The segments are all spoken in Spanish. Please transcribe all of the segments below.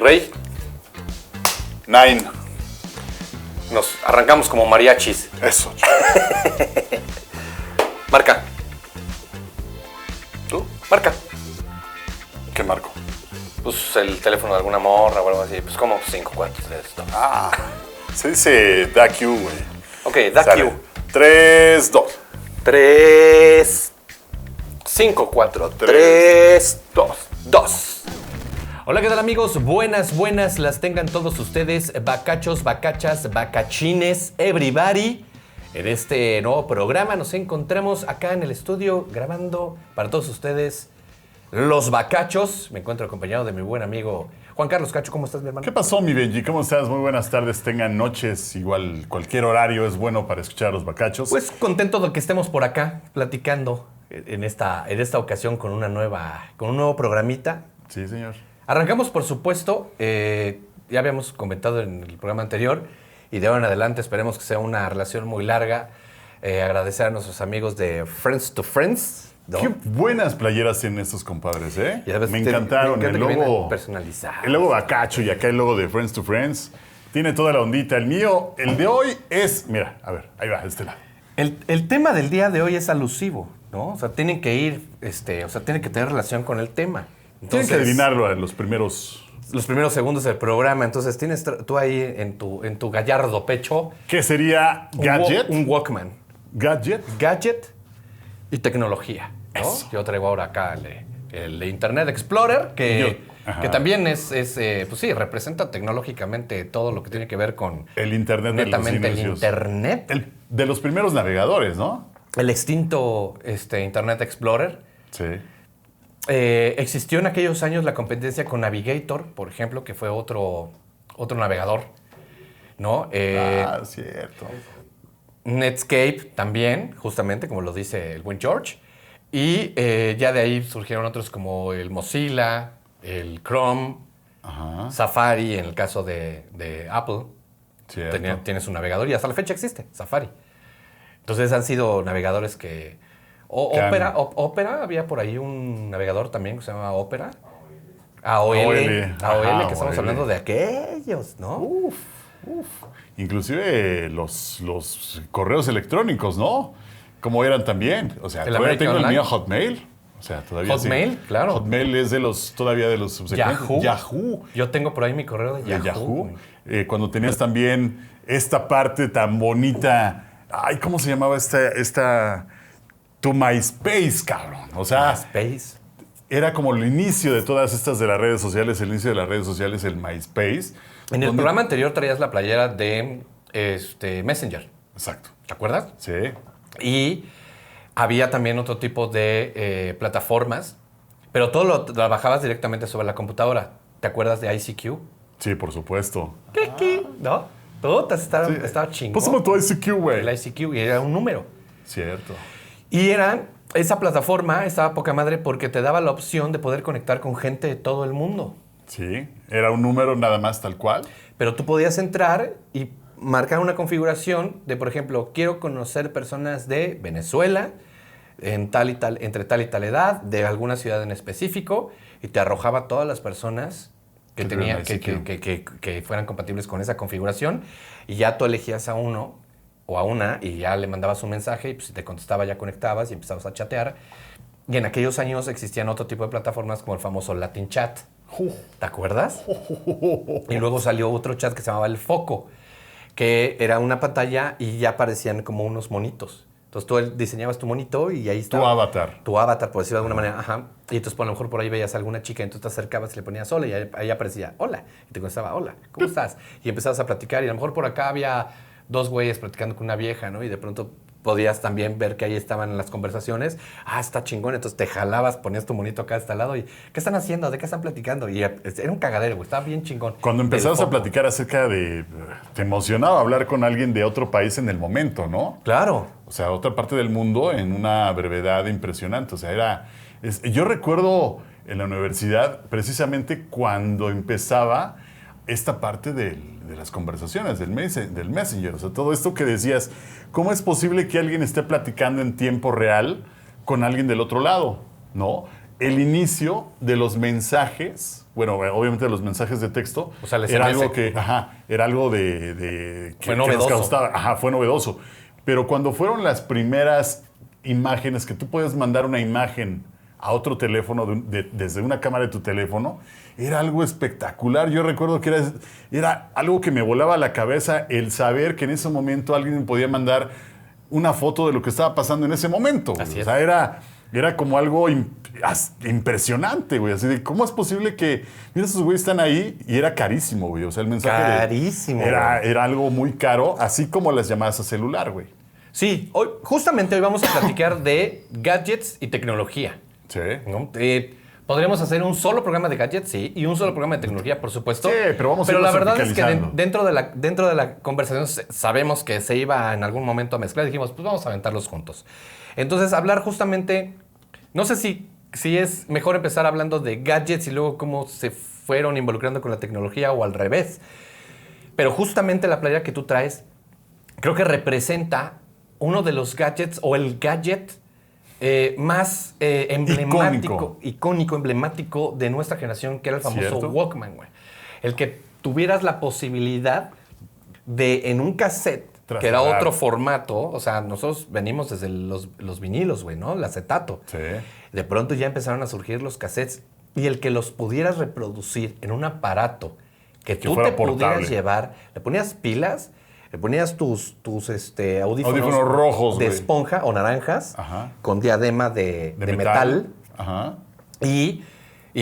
Rey. 9. Nos arrancamos como mariachis. Eso. Marca. ¿Tú? Marca. ¿Qué marco? Pues el teléfono de alguna morra o algo así. Pues como 5, 4, 3, 2. Ah, se dice da Q, güey. Ok, da Sale. Q. 3, 2. 3, 5, 4, 3, 2, 2. Hola, ¿qué tal, amigos? Buenas las tengan todos ustedes, bacachos, bacachas, bacachines, everybody. En este nuevo programa nos encontramos acá en el estudio grabando para todos ustedes Los Bacachos. Me encuentro acompañado de mi buen amigo Juan Carlos Cacho. ¿Cómo estás, mi hermano? ¿Qué pasó, mi Benji? ¿Cómo estás? Muy buenas tardes. Tengan noches. Igual cualquier horario es bueno para escuchar a los bacachos. Pues contento de que estemos por acá platicando en esta ocasión con un nuevo programita. Sí, señor. Arrancamos, por supuesto, ya habíamos comentado en el programa anterior, y de ahora en adelante esperemos que sea una relación muy larga. Agradecer a nuestros amigos de Friends to Friends, ¿no? Qué buenas playeras tienen estos compadres, ¿eh? Ya ves, Me encantaron. me encanta El que vienen logo personalizados. El logo bacacho y acá el logo de Friends to Friends. Tiene toda la ondita. El mío, el de hoy es... Mira, a ver, ahí va, de este lado. El tema del día de hoy es alusivo, ¿no? O sea, tienen que ir, tienen que tener relación con el tema. Tienes que adivinarlo en los primeros segundos del programa. Entonces tienes tú ahí en tu gallardo pecho ¿Qué sería gadget? un Walkman. Gadget Y tecnología, ¿no? Eso. Yo traigo ahora acá el Internet Explorer, que también pues sí, representa tecnológicamente todo lo que tiene que ver con el Internet de los netamente el inicios. Internet. De los primeros navegadores, ¿no? El extinto Internet Explorer. Sí. Existió en aquellos años la competencia con Navigator, por ejemplo, que fue otro navegador, ¿no? Cierto. Netscape también, justamente, como lo dice el buen George. Y ya de ahí surgieron otros como el Mozilla, el Chrome, Ajá. Safari, en el caso de Apple. Cierto. Tiene su navegador y hasta la fecha existe, Safari. Entonces han sido navegadores que... Opera, había por ahí un navegador también que se llama Opera. AOL, Ajá, que estamos AOL. hablando de aquellos, ¿no? Uf. Inclusive los correos electrónicos, ¿no? Como eran también. O sea, El todavía American tengo el Online. mío Hotmail. O sea, todavía Hotmail, sí. claro. Hotmail es todavía de los subsecuentes. Yahoo. Yo tengo por ahí mi correo de De Yahoo. Cuando tenías también esta parte tan bonita. Ay, ¿cómo se llamaba esta tu MySpace, cabrón? O sea, MySpace. era como el inicio de todas estas de las redes sociales, el inicio de las redes sociales, el MySpace. En el programa anterior traías la playera de Messenger, Exacto. ¿te acuerdas? Sí. Y había también otro tipo de plataformas, pero todo lo trabajabas directamente sobre la computadora. ¿Te acuerdas de ICQ? Sí, por supuesto. ¿No? Todo estaba chingón. Pásame tu ICQ, güey. El ICQ, y era un número. Cierto. Y esa plataforma estaba poca madre porque te daba la opción de poder conectar con gente de todo el mundo. Sí, era un número nada más tal cual. Pero tú podías entrar y marcar una configuración de, por ejemplo, quiero conocer personas de Venezuela entre tal y tal edad, de alguna ciudad en específico, y te arrojaba todas las personas que fueran compatibles con esa configuración, y ya tú elegías a uno o a una y ya le mandabas un mensaje y pues, si te contestaba ya conectabas y empezabas a chatear. Y en aquellos años existían otro tipo de plataformas como el famoso Latin Chat. ¿Te acuerdas? Y luego salió otro chat que se llamaba El Foco, que era una pantalla y ya aparecían como unos monitos. Entonces tú diseñabas tu monito y ahí estaba. Tu avatar. Por decirlo de alguna manera. Ajá. Y entonces a lo mejor por ahí veías a alguna chica y entonces te acercabas y le ponías hola y ahí aparecía hola. Y te contestaba hola, ¿cómo estás? Y empezabas a platicar y a lo mejor por acá había dos güeyes platicando con una vieja, ¿no? Y de pronto podías también ver que ahí estaban las conversaciones. Está chingón. Entonces te jalabas, ponías tu monito acá hasta el lado y ¿qué están haciendo? ¿De qué están platicando? Y era un cagadero, güey. Estaba bien chingón. Cuando empezabas a platicar acerca de... Te emocionaba hablar con alguien de otro país en el momento, ¿no? Claro. O sea, otra parte del mundo en una brevedad impresionante. O sea, yo recuerdo en la universidad precisamente cuando empezaba esta parte de las conversaciones, del Messenger. O sea, todo esto que decías, ¿cómo es posible que alguien esté platicando en tiempo real con alguien del otro lado? ¿No? el inicio de los mensajes, bueno, obviamente de los mensajes de texto, O sea, el era SMS. algo que, era algo de Fue nos novedoso. causaba, fue novedoso. Pero cuando fueron las primeras imágenes, que tú puedes mandar una imagen a otro teléfono desde una cámara de tu teléfono, era algo espectacular. Yo recuerdo que era algo que me volaba la cabeza el saber que en ese momento alguien me podía mandar una foto de lo que estaba pasando en ese momento. Así O es. sea, era como algo impresionante, güey. Así de, ¿cómo es posible que, mira, esos güeyes están ahí? Y era carísimo, güey. O sea, el mensaje Carísimo, era algo muy caro, así como las llamadas a celular, güey. Sí, justamente hoy vamos a platicar de gadgets y tecnología. Sí. ¿No? Podríamos hacer un solo programa de gadgets, sí, y un solo programa de tecnología, por supuesto. Sí, pero vamos a la irnos verdad es que verticalizando. dentro de la conversación sabemos que se iba en algún momento a mezclar. Dijimos, pues vamos a aventarlos juntos. Entonces, hablar justamente, no sé si es mejor empezar hablando de gadgets y luego cómo se fueron involucrando con la tecnología o al revés. Pero justamente la playera que tú traes, creo que representa uno de los gadgets o el gadget más icónico, emblemático de nuestra generación, que era el famoso ¿Cierto? Walkman, güey. El que tuvieras la posibilidad de, en un cassette, que era Trasladar. otro formato, o sea, nosotros venimos desde los vinilos, güey, ¿no? El acetato. Sí. De pronto ya empezaron a surgir los cassettes y el que los pudieras reproducir en un aparato que tú fuera te pudieras portable. llevar, le ponías pilas, le ponías tus audífonos rojos, de güey. esponja o naranjas Ajá. con diadema de metal. Ajá. Y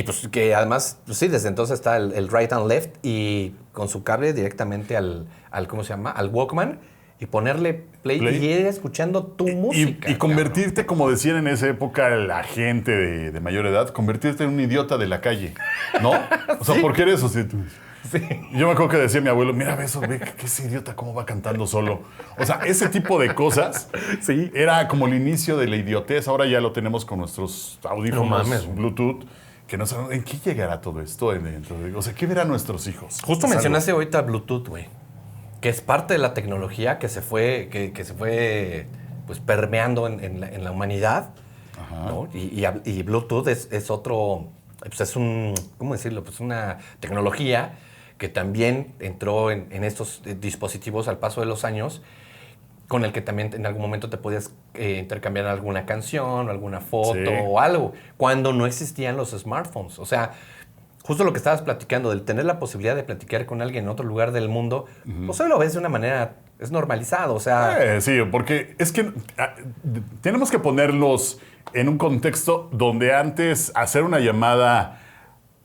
pues que además, pues sí, desde entonces está el right and left y con su cable directamente al ¿cómo se llama? Al Walkman y ponerle play. Y ir escuchando tu música. Y convertirte, como decían en esa época la gente de mayor edad, convertirte en un idiota de la calle, ¿no? O sea, ¿por qué eres así? Sí. Yo me acuerdo que decía mi abuelo, mira, ve eso, ve, qué ese idiota, cómo va cantando solo. O sea, ese tipo de cosas Sí. era como el inicio de la idiotez. Ahora ya lo tenemos con nuestros audífonos No mames. Bluetooth, que no sabemos en qué llegará todo esto. O sea, ¿qué verán nuestros hijos? Justo Es mencionaste ahorita Bluetooth, güey. Que es parte de la tecnología que se fue, que se fue pues, permeando en la humanidad. Ajá. ¿No? Y Bluetooth es otro, pues es un, ¿cómo decirlo? Pues una tecnología que también entró en estos dispositivos al paso de los años, con el que también en algún momento te podías intercambiar alguna canción, o alguna foto Sí. o algo, cuando no existían los smartphones. O sea, justo lo que estabas platicando, del tener la posibilidad de platicar con alguien en otro lugar del mundo, pues hoy lo ves de una manera, es normalizado, o sea... Sí, porque es que tenemos que ponerlos en un contexto donde antes hacer una llamada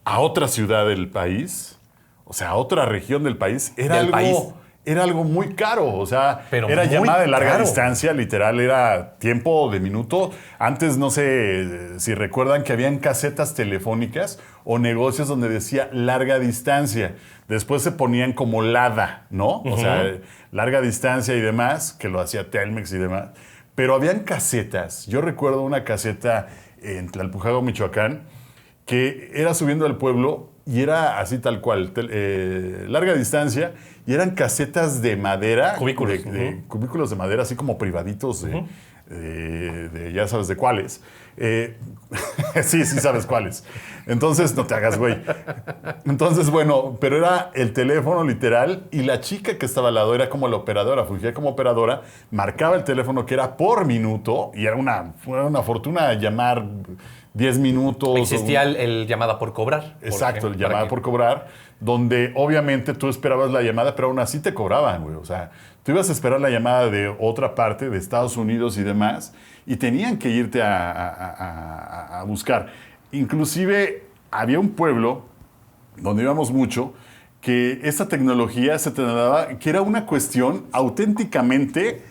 a otra ciudad del país, o sea, a otra región del país, Del país. era algo muy caro. O sea, Pero era muy llamada de larga caro. distancia, literal, era tiempo de minuto. Antes, no sé si recuerdan que habían casetas telefónicas o negocios donde decía larga distancia. Después se ponían como LADA, ¿no? O sea, larga distancia y demás, que lo hacía Telmex y demás. Pero habían casetas. Yo recuerdo una caseta en Tlalpujagua, Michoacán, que era subiendo al pueblo y era así tal cual, larga distancia, y eran casetas de madera. Cubículos. Cubículos de madera, así como privaditos de ya sabes de cuáles. Sí sabes cuáles. Entonces, no te hagas, güey. Entonces, bueno, pero era el teléfono literal y la chica que estaba al lado era como la operadora, fungía como operadora, marcaba el teléfono que era por minuto y era una fortuna llamar 10 minutos. Existía el llamada por cobrar. Exacto, el para llamada que- por cobrar, donde obviamente tú esperabas la llamada, pero aún así te cobraban, güey. O sea, tú ibas a esperar la llamada de otra parte, de Estados Unidos y demás, y tenían que irte a buscar. Inclusive había un pueblo donde íbamos mucho, que esta tecnología se te daba, que era una cuestión auténticamente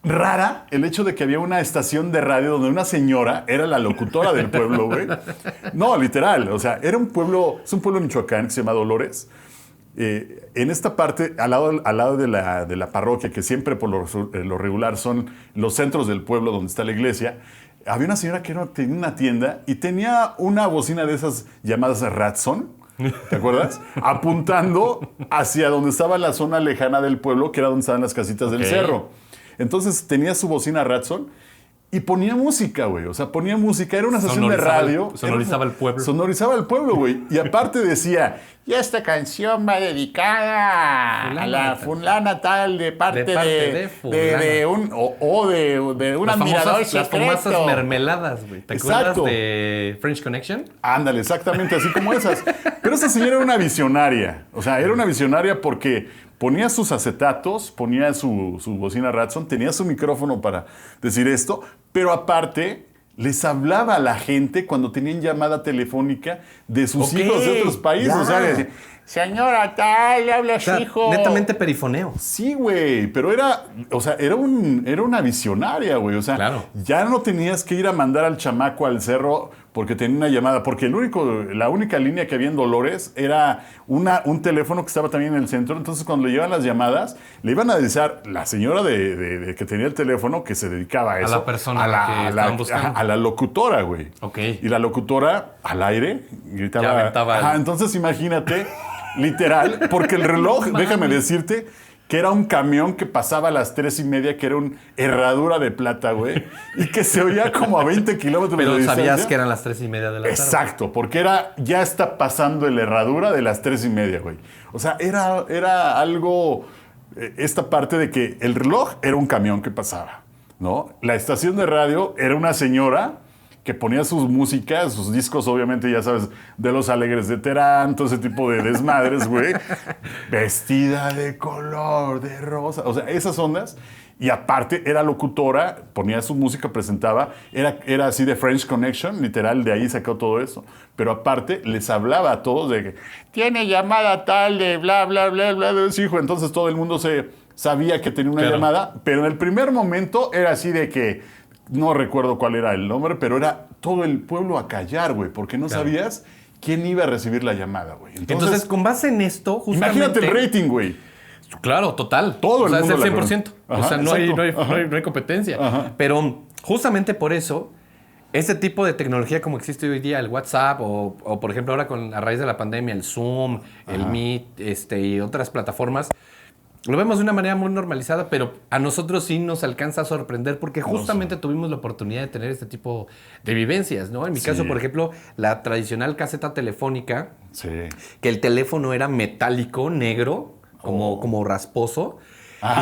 rara, el hecho de que había una estación de radio donde una señora era la locutora del pueblo, güey. No, literal, o sea, era un pueblo, es un pueblo en Michoacán que se llama Dolores. En esta parte, al lado de la parroquia, que siempre por lo regular son los centros del pueblo donde está la iglesia, había una señora que tenía una tienda y tenía una bocina de esas llamadas Ratson, ¿te acuerdas? Apuntando hacia donde estaba la zona lejana del pueblo, que era donde estaban las casitas del Ok. cerro. Entonces tenía su bocina Ratson Y ponía música, güey. O sea, ponía música. Era una estación de radio. Sonorizaba el pueblo. Sonorizaba el pueblo, güey. Y aparte decía, y esta canción va dedicada a la fulana tal de parte de un admirador secreto. Las famosas mermeladas, güey. ¿Te acuerdas de French Connection? Ándale, exactamente así como esas. Pero esa señora era una visionaria. O sea, era una visionaria porque ponía sus acetatos, ponía su bocina Radson, tenía su micrófono para decir esto, pero aparte les hablaba a la gente cuando tenían llamada telefónica de sus hijos de otros países. Ya. O sea, decía, señora tal, le habla a su hijo. Netamente perifoneo. Sí, güey, pero era una visionaria, güey. O sea, claro. Ya no tenías que ir a mandar al chamaco al cerro porque tenía una llamada. Porque la única línea que había en Dolores era un teléfono que estaba también en el centro. Entonces, cuando le llevaban las llamadas, le iban a avisar la señora de que tenía el teléfono que se dedicaba a eso. A la persona que estaban buscando. A la locutora, güey. Ok. Y la locutora, al aire, gritaba. Ya aventaba entonces, imagínate, literal, porque el reloj, déjame decirte, que era un camión que pasaba a las 3:30, que era una herradura de plata, güey, y que se oía como a 20 kilómetros de distancia. Pero sabías que eran las 3:30 de la tarde. Exacto, porque ya está pasando la herradura de las 3:30, güey. O sea, era algo, esta parte de que el reloj era un camión que pasaba, ¿no? La estación de radio era una señora que ponía sus músicas, sus discos, obviamente, ya sabes, de Los Alegres de Terán, todo ese tipo de desmadres, güey. Vestida de color, de rosa. O sea, esas ondas. Y aparte, era locutora, ponía su música, presentaba. Era así de French Connection, literal, de ahí sacó todo eso. Pero aparte, les hablaba a todos de que tiene llamada tal de bla, bla, bla, bla, de su hijo. Entonces, todo el mundo sabía que tenía una llamada. Pero en el primer momento, era así de que no recuerdo cuál era el nombre, pero era todo el pueblo a callar, güey, porque no sabías quién iba a recibir la llamada, güey. Entonces, con base en esto, justamente... Imagínate el rating, güey. Claro, total. Todo el mundo. Es el 100%. Ajá, o sea, no exacto. hay competencia. Ajá. Pero justamente por eso, este tipo de tecnología como existe hoy día, el WhatsApp, o por ejemplo ahora a raíz de la pandemia, el Zoom, el Meet y otras plataformas, lo vemos de una manera muy normalizada, pero a nosotros sí nos alcanza a sorprender porque justamente tuvimos la oportunidad de tener este tipo de vivencias, ¿no? En mi caso, por ejemplo, la tradicional caseta telefónica, que el teléfono era metálico, negro, como rasposo.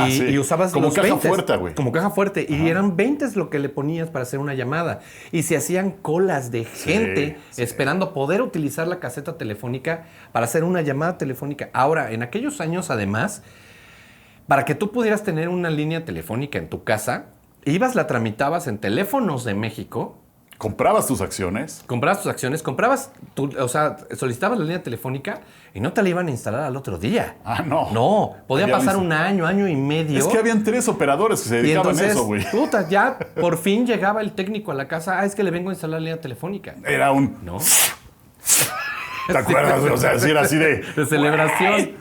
Y usabas como los caja 20, fuerte, güey. Como caja fuerte. Y eran 20 lo que le ponías para hacer una llamada. Y se hacían colas de gente esperando poder utilizar la caseta telefónica para hacer una llamada telefónica. Ahora, en aquellos años, además, para que tú pudieras tener una línea telefónica en tu casa, la tramitabas en Teléfonos de México. Comprabas tus acciones. Solicitabas la línea telefónica y no te la iban a instalar al otro día. No. No, podía pasar un año y medio. Es que habían 3 operadores que se dedicaban a eso, güey. Puta, ya por fin llegaba el técnico a la casa. Es que le vengo a instalar la línea telefónica. Era un... ¿No? ¿Te acuerdas? O sea, sí era así de celebración.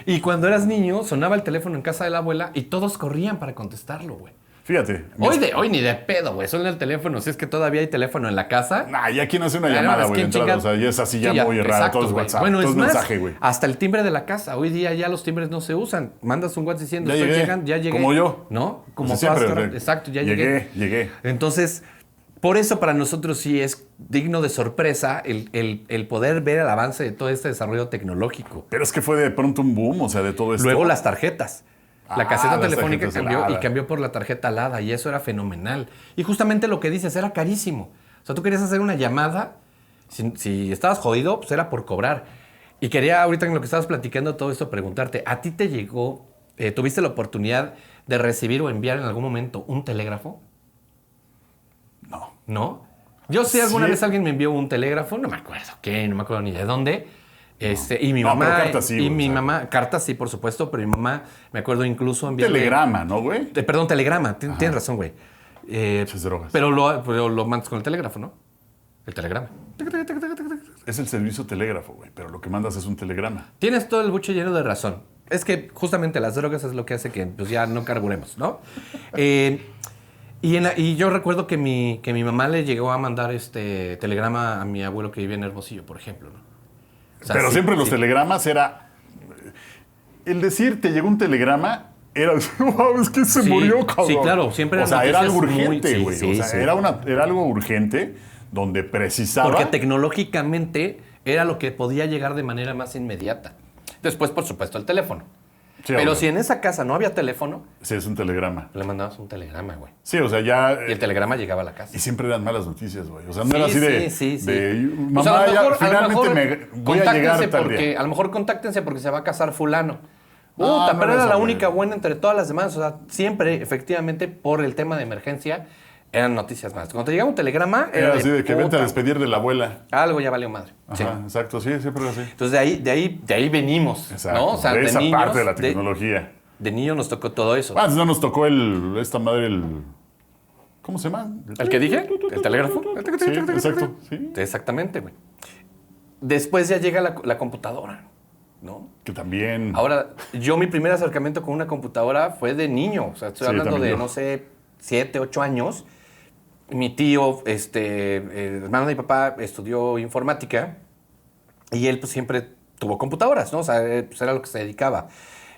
Y cuando eras niño, sonaba el teléfono en casa de la abuela y todos corrían para contestarlo, güey. Fíjate. Hoy ni de pedo, güey. Suena el teléfono. Si es que todavía hay teléfono en la casa. Ya quién hace una llamada, güey. O sea, ya es así ya muy raro. Todo es WhatsApp. Bueno, todo es más, mensaje, güey. hasta el timbre de la casa. Hoy día ya los timbres no se usan. Mandas un WhatsApp diciendo, ya llegué. Como yo. ¿No? Como siempre. Exacto, ya llegué. Llegué. Entonces, por eso para nosotros sí es digno de sorpresa el poder ver el avance de todo este desarrollo tecnológico. Pero es que fue de pronto un boom, o sea, de todo esto. Luego las tarjetas. La caseta telefónica cambió por la tarjeta LADA y eso era fenomenal. Y justamente lo que dices, era carísimo. O sea, tú querías hacer una llamada, si estabas jodido, pues era por cobrar. Y quería, ahorita en lo que estabas platicando todo esto, preguntarte, ¿a ti te llegó, tuviste la oportunidad de recibir o enviar en algún momento un telégrafo? No. ¿No? Yo sí alguna vez alguien me envió un telégrafo, no me acuerdo qué, no me acuerdo ni de dónde. Y mi mamá. Pero cartas sí, mamá, cartas sí, por supuesto, pero mi mamá, me acuerdo incluso enviarle. Telegrama, ¿no, güey? Perdón, telegrama, tienes razón, güey. Drogas. Pero lo mandas con el telégrafo, ¿no? El telegrama. Es el servicio telégrafo, güey, pero lo que mandas es un telegrama. Tienes todo el buche lleno de razón. Es que justamente las drogas es lo que hace que pues, ya no carburemos, ¿no? Y yo recuerdo que mi mamá le llegó a mandar telegrama a mi abuelo que vivía en Hermosillo, por ejemplo, ¿no? O sea, pero siempre los telegramas era... El decir te llegó un telegrama era, wow, es que se murió, cabrón. Sí, claro, siempre o sea, era algo noticias urgente, muy- güey. sí, o sea, sí. era algo urgente donde precisaba... Porque tecnológicamente era lo que podía llegar de manera más inmediata. Después, por supuesto, el teléfono. Sí, Pero obvio. si en esa casa no había teléfono, Sí, es un telegrama. le mandabas un telegrama, güey. Sí, o sea, ya... Y el telegrama llegaba a la casa. Y siempre eran malas noticias, güey. O sea, no Sí, era así de... sí, sí. de, O sea, mamá, a lo mejor- ya finalmente me voy a llegar tal porque, día. a lo mejor contáctense porque se va a casar fulano. No, Puta, no pero era era la eso, única güey. buena entre todas las demás. O sea, siempre, efectivamente, por el tema de emergencia, eran noticias más. Cuando te llegaba un telegrama, Era así de que vente a puta, despedir de la abuela. algo ya valió madre. Ajá, Sí. exacto, sí, siempre era así. Entonces, de ahí venimos, Exacto, ¿no? O sea, de esa niños, parte de la tecnología. de niños nos tocó todo eso. Antes no nos tocó esta madre, ¿cómo se llama? ¿El que dije? ¿El telégrafo? Sí, exacto, sí. Exactamente, güey. Después ya llega la computadora, ¿no? Que también... Ahora, mi primer acercamiento con una computadora fue de niño. O sea, estoy Sí, hablando también de, yo. no sé, 7, 8 años. Mi tío, hermano de mi papá, estudió informática y él pues siempre tuvo computadoras, ¿no? O sea, pues era lo que se dedicaba.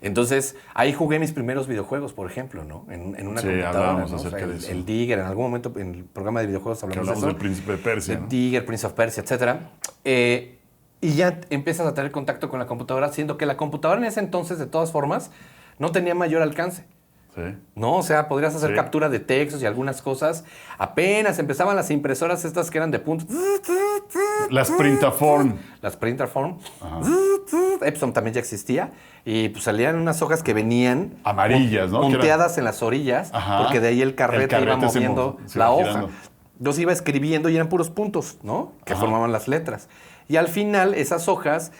Entonces, ahí jugué mis primeros videojuegos, por ejemplo, ¿no? En una Sí, computadora, hablábamos ¿no? O sea, acerca de eso. el Digger, en algún momento en el programa de videojuegos que hablamos de hablamos eso. del Príncipe de Persia, De ¿no? Digger, Prince of Persia, etcétera. Y ya empiezas a tener contacto con la computadora, siendo que la computadora en ese entonces, de todas formas, no tenía mayor alcance. Sí. ¿No? O sea, podrías hacer Sí. captura de textos y algunas cosas. Apenas empezaban las impresoras estas que eran de punto. Las Printaform. Las Printerform. Epson también ya existía. Y pues salían unas hojas que venían Amarillas, ¿no? Que punteadas en las orillas, Ajá. porque de ahí el carrete iba se moviendo se la iba hoja. girando. Entonces iba escribiendo y eran puros puntos, ¿no? Que Ajá. formaban las letras. Y al final esas hojas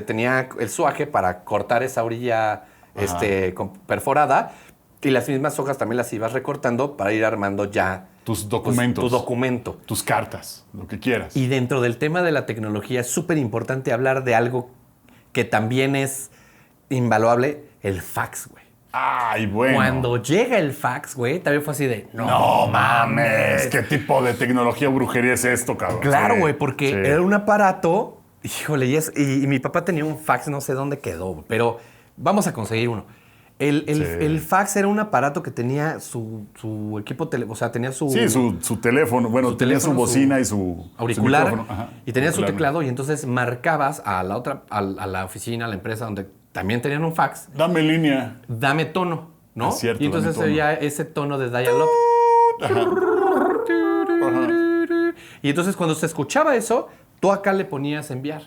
tenía el suaje para cortar esa orilla perforada, y las mismas hojas también las ibas recortando para ir armando ya Tus documentos. tu documento. Tus cartas, lo que quieras. Y dentro del tema de la tecnología es súper importante hablar de algo que también es invaluable, el fax, güey. Ay, bueno. Cuando llega el fax, güey, también fue así de, No mames, ¿qué tipo de tecnología o brujería es esto, cabrón? Claro, Sí, güey, porque sí. era un aparato, híjole, y mi papá tenía un fax, no sé dónde quedó, güey, pero vamos a conseguir uno. El fax era un aparato que tenía su equipo, o sea, tenía su... Sí, su teléfono. Bueno, su tenía teléfono, su bocina su y su auricular, su micrófono. Ajá, y tenía su auricular. teclado, y entonces marcabas a la otra, a la oficina, a la empresa donde también tenían un fax, Dame línea. dame tono, ¿no? Es cierto, y entonces dame tono. ya ese tono de dial-up. Ajá. Y entonces cuando se escuchaba eso, tú acá le ponías enviar.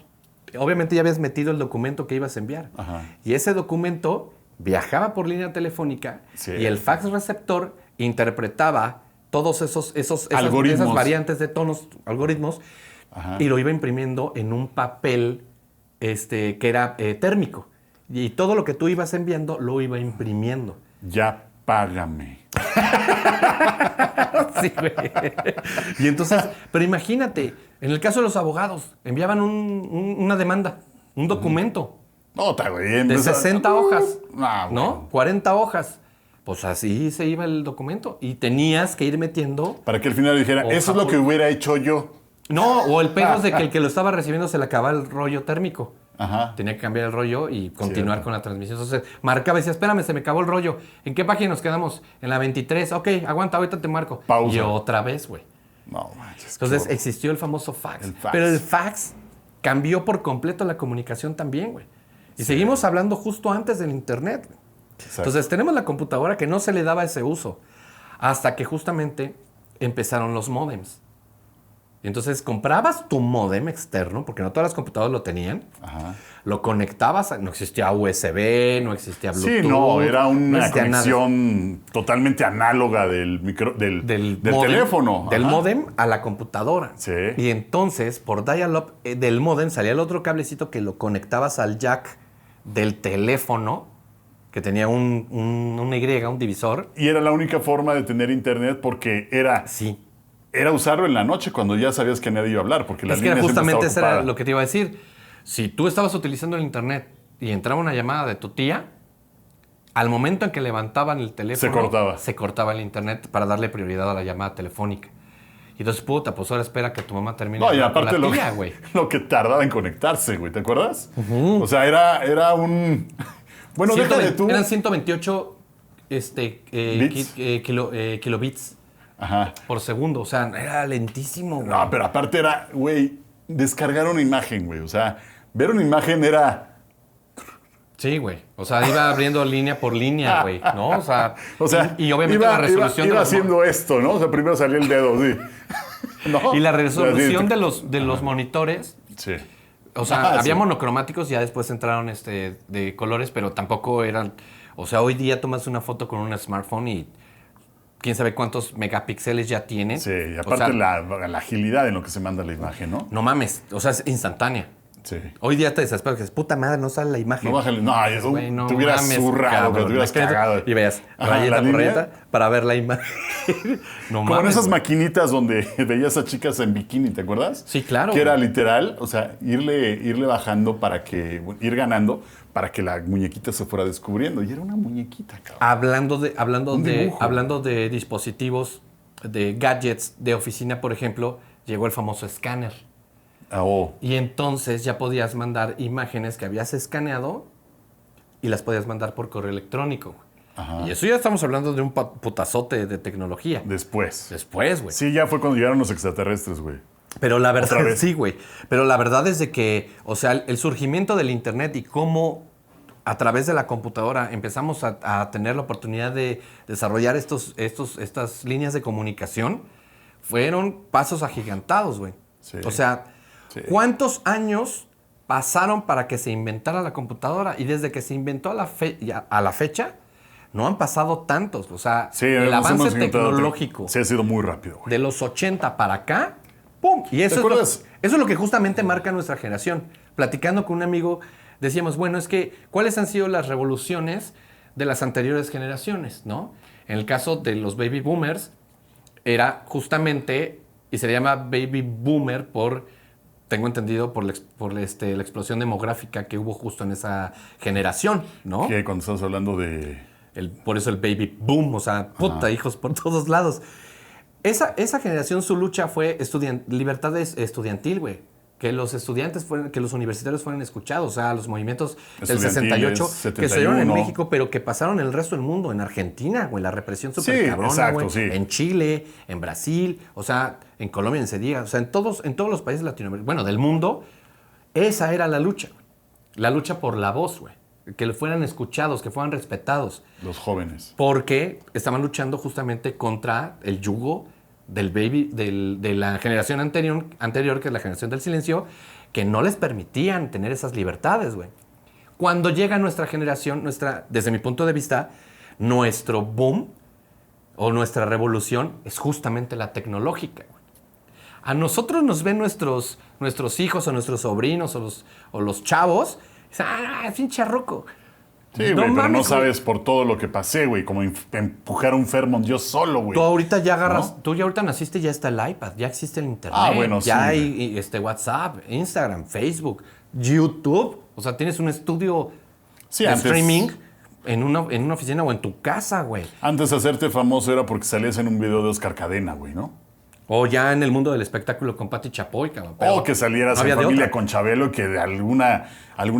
Obviamente ya habías metido el documento que ibas a enviar. Ajá. Y ese documento viajaba por línea telefónica, Sí. y el fax receptor interpretaba todos esas Algoritmos. variantes de tonos, algoritmos, Ajá. y lo iba imprimiendo en un papel que era térmico. Y todo lo que tú ibas enviando lo iba imprimiendo. Ya págame. Sí, güey. Y entonces, pero imagínate, en el caso de los abogados, enviaban una demanda, un documento No, está bien. de 60 hojas, Ah, ¿no? bueno. 40 hojas. Pues así se iba el documento. Y tenías que ir metiendo... Para que al final dijera, Hoja eso es lo por- que hubiera hecho yo. No, o el pedo es de que el que lo estaba recibiendo se le acababa el rollo térmico. Ajá. Tenía que cambiar el rollo y continuar Cierto. con la transmisión. Entonces marcaba y decía, espérame, se me acabó el rollo. ¿En qué página nos quedamos? En la 23. Ok, aguanta, ahorita te marco. Pausa. Y otra vez, güey. No manches. Entonces qué horror. existió el famoso fax. El fax. Pero el fax cambió por completo la comunicación también, güey. Y seguimos hablando justo antes del internet, güey. Exacto. Entonces tenemos la computadora que no se le daba ese uso hasta que justamente empezaron los módems. Y entonces comprabas tu módem externo, porque no todas las computadoras lo tenían, Ajá. lo conectabas, no existía USB, no existía Bluetooth. Sí, no, era no una existía nada. conexión totalmente análoga del Del módem, teléfono. Del Ajá. módem a la computadora. Sí. Y entonces, por dial-up del módem salía el otro cablecito que lo conectabas al jack del teléfono, que tenía un Y, un divisor. Y era la única forma de tener internet porque Sí. era usarlo en la noche cuando ya sabías que nadie iba a hablar. Porque la Es que era línea siempre justamente eso estaba era ocupada. lo que te iba a decir. Si tú estabas utilizando el internet y entraba una llamada de tu tía, al momento en que levantaban el teléfono, Se cortaba. el internet para darle prioridad a la llamada telefónica. Y entonces, puta, pues ahora espera que tu mamá termine No, y de hablar con aparte la tía, güey. lo que tardaba en conectarse, güey. ¿Te acuerdas? O sea, era un... Bueno, déjale tú. Eran 128 ¿Bits? kilobits Ajá. por segundo. O sea, era lentísimo, güey. No, pero aparte era, güey, descargar una imagen, güey. O sea, ver una imagen era... Sí, güey. O sea, iba abriendo línea por línea, güey, ¿no? O sea, y obviamente iba, la resolución iba de los haciendo esto, ¿no? O sea, primero salía el dedo, sí. ¿No? y la resolución Así, de los monitores, sí. o sea, había sí. monocromáticos, ya después entraron de colores, pero tampoco eran, o sea, hoy día tomas una foto con un smartphone y quién sabe cuántos megapíxeles ya tiene. Sí, y O aparte sea, la agilidad en lo que se manda la imagen, ¿no? no mames, o sea, es instantánea. Sí. Hoy día te desesperas que es puta madre, no sale la imagen. No, bájale. No, eso Güey, no te hubieras mames, zurrado, cabrón. pero te hubieras cagado. Y veas, Ajá, rayeta la por línea. rayeta para ver la imagen. No Como en mames, esas güey. maquinitas donde veías a chicas en bikini, ¿te acuerdas? Sí, claro, Que era güey. literal, o sea, irle bajando para que, ir ganando para que la muñequita se fuera descubriendo. Y era una muñequita, cabrón. Hablando de dispositivos, de gadgets de oficina, por ejemplo, llegó el famoso escáner. Oh, Y entonces ya podías mandar imágenes que habías escaneado y las podías mandar por correo electrónico. ajá. Y eso ya estamos hablando de un putazote de tecnología. Después. Después, güey. Sí, ya fue cuando llegaron los extraterrestres, güey. Pero la Otra verdad, vez. sí, güey. Pero la verdad es de que, o sea, el surgimiento del Internet y cómo a través de la computadora empezamos a tener la oportunidad de desarrollar estas líneas de comunicación, fueron pasos agigantados, güey. Sí. O sea, Sí. ¿cuántos años pasaron para que se inventara la computadora? Y desde que se inventó a la fecha, no han pasado tantos. O sea, Sí, el nos avance hemos encontrado- tecnológico Sí, ha sido muy rápido, güey. de los 80 para acá, ¡pum! Y eso acuerdas? eso es lo que justamente marca nuestra generación. Platicando con un amigo, decíamos, bueno, es que, ¿cuáles han sido las revoluciones de las anteriores generaciones, no? En el caso de los baby boomers, era justamente, y se llama baby boomer tengo entendido, por la explosión demográfica que hubo justo en esa generación, ¿no? Que cuando estamos hablando de... Por eso el baby boom, o sea, puta, hijos por todos lados. Esa generación, su lucha fue libertad estudiantil, güey. Que los estudiantes que los universitarios fueran escuchados, o sea, los movimientos del Estudiantiles, 68 que se dieron en 71. México, pero que pasaron en el resto del mundo, en Argentina, güey, la represión súper Sí, cabrona, exacto, güey, sí. en Chile, en Brasil, o sea, en Colombia ni se diga, o sea, en todos los países latinoamericanos, bueno, del mundo, esa era la lucha, güey. La lucha por la voz, güey, que fueran escuchados, que fueran respetados. Los jóvenes. Porque estaban luchando justamente contra el yugo de la generación anterior, que es la generación del silencio, que no les permitían tener esas libertades, güey. Cuando llega nuestra generación, desde mi punto de vista, nuestro boom o nuestra revolución es justamente la tecnológica, güey. A nosotros nos ven nuestros hijos o nuestros sobrinos o los chavos, y dicen, pinche ruco. Sí, güey, No pero no mames, güey. sabes por todo lo que pasé, güey. Como empujar un Fairmont yo solo, güey. Tú ahorita ya agarras, ¿No? tú ya ahorita naciste y ya está el iPad, ya existe el internet, Ah, bueno, sí, ya güey. hay WhatsApp, Instagram, Facebook, YouTube, o sea, tienes un estudio Sí, de antes- streaming en una oficina o en tu casa, güey. Antes hacerte famoso era porque salías en un video de Oscar Cadena, güey, ¿no? O ya en el mundo del espectáculo con Pati Chapoy, cabrón. O pero que salieras no había en de familia otra. con Chabelo, que de alguna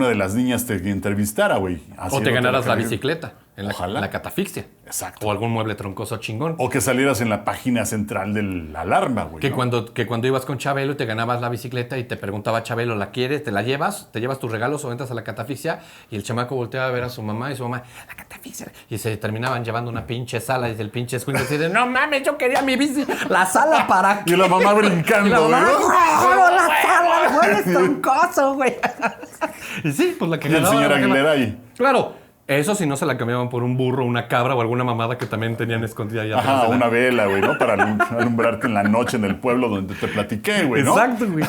de las niñas te entrevistara, güey. O te Haciéndote ganaras la carrera. bicicleta en Ojalá. la catafixia. Exacto. O algún mueble troncoso chingón. O que salieras en la página central de la alarma, güey. Que, ¿no? cuando ibas con Chabelo y te ganabas la bicicleta y te preguntaba Chabelo, ¿la quieres? ¿Te la llevas? ¿Te llevas tus regalos o entras a la catafixia? Y el chamaco volteaba a ver a su mamá y su mamá, la catafixia. Y se terminaban llevando una pinche sala y el pinche escuincle así de, no mames, yo quería mi bici. ¿La sala para qué? Y la mamá brincando, Y la mamá, güey. ¡huevo, la sala! ¡No eres troncoso, güey! Y sí, pues la que Y el ganaba, señor la que Aguilera ganaba. ahí. Claro. Eso si no se la cambiaban por un burro, una cabra o alguna mamada que también tenían escondida allá atrás. Ajá, de la- una vela, güey, ¿no? Para alumbrarte en la noche en el pueblo donde te platiqué, güey, ¿no? Exacto, güey.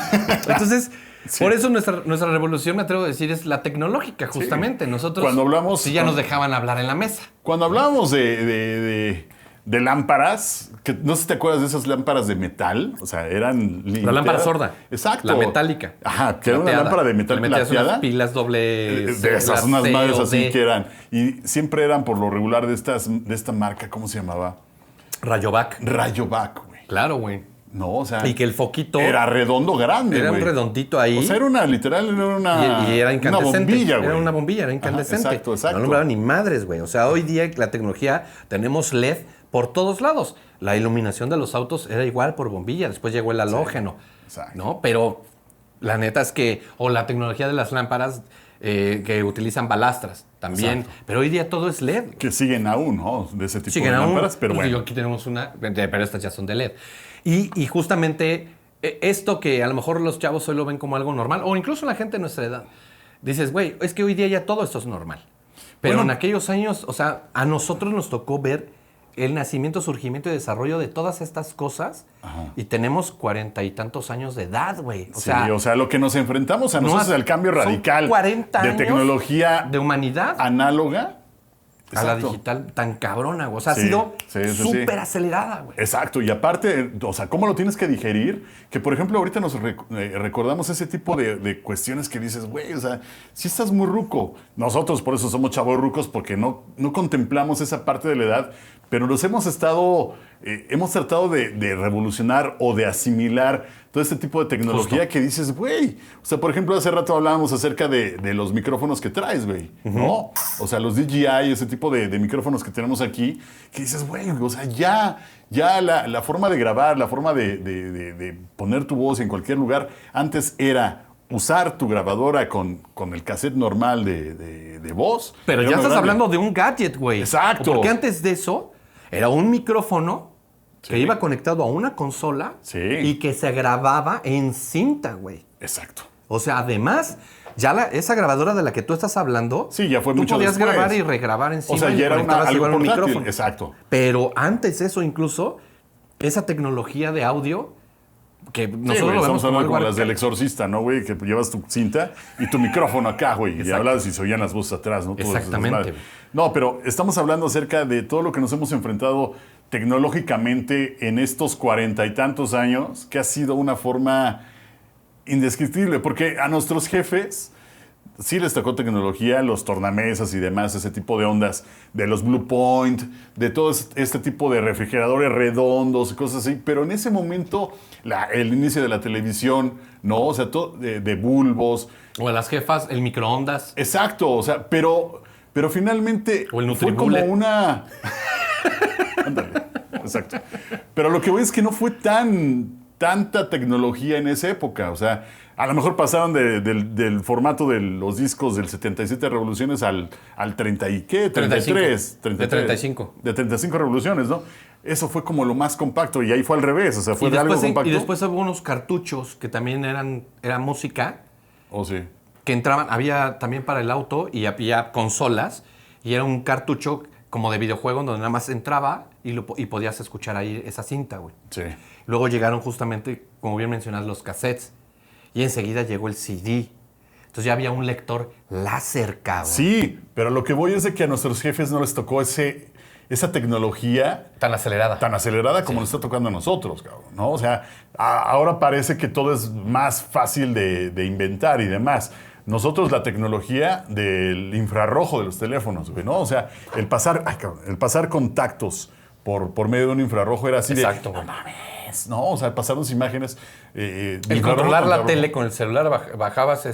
Entonces, Sí. por eso nuestra revolución, me atrevo a decir, es la tecnológica, justamente. Nosotros Cuando hablamos- sí ya nos dejaban hablar en la mesa. Cuando hablábamos de lámparas, que no sé si te acuerdas de esas lámparas de metal, o sea, eran... La lámpara sorda. Exacto. La metálica. Ajá, que era una Plateada. lámpara de metal Le metías plateada. unas pilas doble... De esas, unas C madres o así D. que eran. Y siempre eran por lo regular de esta marca, ¿cómo se llamaba? Rayovac. Rayovac, güey. Claro, güey. No, o sea, Y que el foquito era redondo grande, era un güey. redondito ahí. O sea, era una, literal, era una... Y era incandescente. Una bombilla, güey. Era una bombilla, era incandescente. Ajá, exacto. No alumbraba ni madres, güey. O sea, hoy día la tecnología, tenemos LED por todos lados. La iluminación de los autos era igual por bombilla. Después llegó el halógeno. Exacto. ¿No? Pero la neta es que... O la tecnología de las lámparas que utilizan balastras también. Exacto. Pero hoy día todo es LED. Que siguen aún, ¿no? De ese tipo Siguen de aún. lámparas, pero Pues bueno. digo, aquí tenemos una, pero estas ya son de LED. Y justamente esto que a lo mejor los chavos hoy lo ven como algo normal, o incluso la gente de nuestra edad, dices, güey, es que hoy día ya todo esto es normal. Pero Bueno, en aquellos años, o sea, a nosotros nos tocó ver el nacimiento, surgimiento y desarrollo de todas estas cosas. Ajá. Y tenemos 40 y tantos años de edad, güey. Sí, o sea, lo que nos enfrentamos a no nosotros has- es el cambio son radical 40 de años tecnología de humanidad análoga a la Exacto. digital tan cabrona, güey. O sea, Sí, ha sido sí, sí, sí. súper acelerada, güey. Exacto, y aparte, o sea, ¿cómo lo tienes que digerir? Que, por ejemplo, ahorita nos recordamos ese tipo de cuestiones que dices, güey, o sea, si estás muy ruco. Nosotros, por eso somos chavos rucos, porque no contemplamos esa parte de la edad, pero nos hemos tratado de revolucionar o de asimilar todo este tipo de tecnología Justo. que dices, güey. O sea, por ejemplo, hace rato hablábamos acerca de los micrófonos que traes, güey, ¿no? O sea, los DJI, ese tipo de micrófonos que tenemos aquí, que dices, güey, o sea, ya la forma de grabar, la forma de poner tu voz en cualquier lugar, antes era usar tu grabadora con el cassette normal de voz. Pero Era ya muy estás grande. hablando de un gadget, güey. Exacto. Porque antes de eso, era un micrófono que Sí. iba conectado a una consola Sí. y que se grababa en cinta, güey. Exacto. O sea, además, ya esa grabadora de la que tú estás hablando, Sí, ya fue tú mucho podías después. grabar y regrabar encima. O sea, y ya era conectabas algo igual un portátil. micrófono. Exacto. Pero antes de eso, incluso, esa tecnología de audio, que Sí, nosotros güey, lo vemos estamos como hablando algo como las del arcaico. Exorcista, ¿no, güey? Que llevas tu cinta y tu micrófono acá, güey. Y Exacto. hablabas y se oían las voces atrás, ¿no? Todo ese Exactamente, desmadre. güey. No, pero estamos hablando acerca de todo lo que nos hemos enfrentado tecnológicamente en estos 40 y tantos años, que ha sido una forma indescriptible. Porque a nuestros jefes sí les tocó tecnología, los tornamesas y demás, ese tipo de ondas, de los Blue Point, de todo este tipo de refrigeradores redondos y cosas así. Pero en ese momento, el inicio de la televisión, ¿no? O sea, todo de bulbos. O a las jefas, el microondas. Exacto, o sea, pero finalmente O el fue como Nutribullet. una... Ándale, exacto. Pero lo que voy es que no fue tanta tecnología en esa época. O sea, a lo mejor pasaron del formato de los discos del 77 revoluciones al 30 y qué, 33. 35. De 35. De 35 revoluciones, ¿no? Eso fue como lo más compacto y ahí fue al revés. O sea, fue de algo compacto. Y después hubo unos cartuchos que también era música, Oh, sí. que entraban, había también para el auto y había consolas, y era un cartucho como de videojuego donde nada más entraba y podías escuchar ahí esa cinta, güey. Sí. Luego llegaron justamente, como bien mencionas, los cassettes, y enseguida llegó el CD. Entonces ya había un lector láser, cabrón. Sí, pero lo que voy es de que a nuestros jefes no les tocó esa tecnología Tan acelerada. tan acelerada como nos está tocando a nosotros, cabrón, ¿no? O sea, ahora parece que todo es más fácil de inventar y demás. Nosotros la tecnología del infrarrojo de los teléfonos, güey, ¿no? O sea, el pasar contactos por medio de un infrarrojo era así Exacto, de... güey. No mames, ¿no? O sea, pasarnos imágenes... El controlar la tele con el celular, bajabas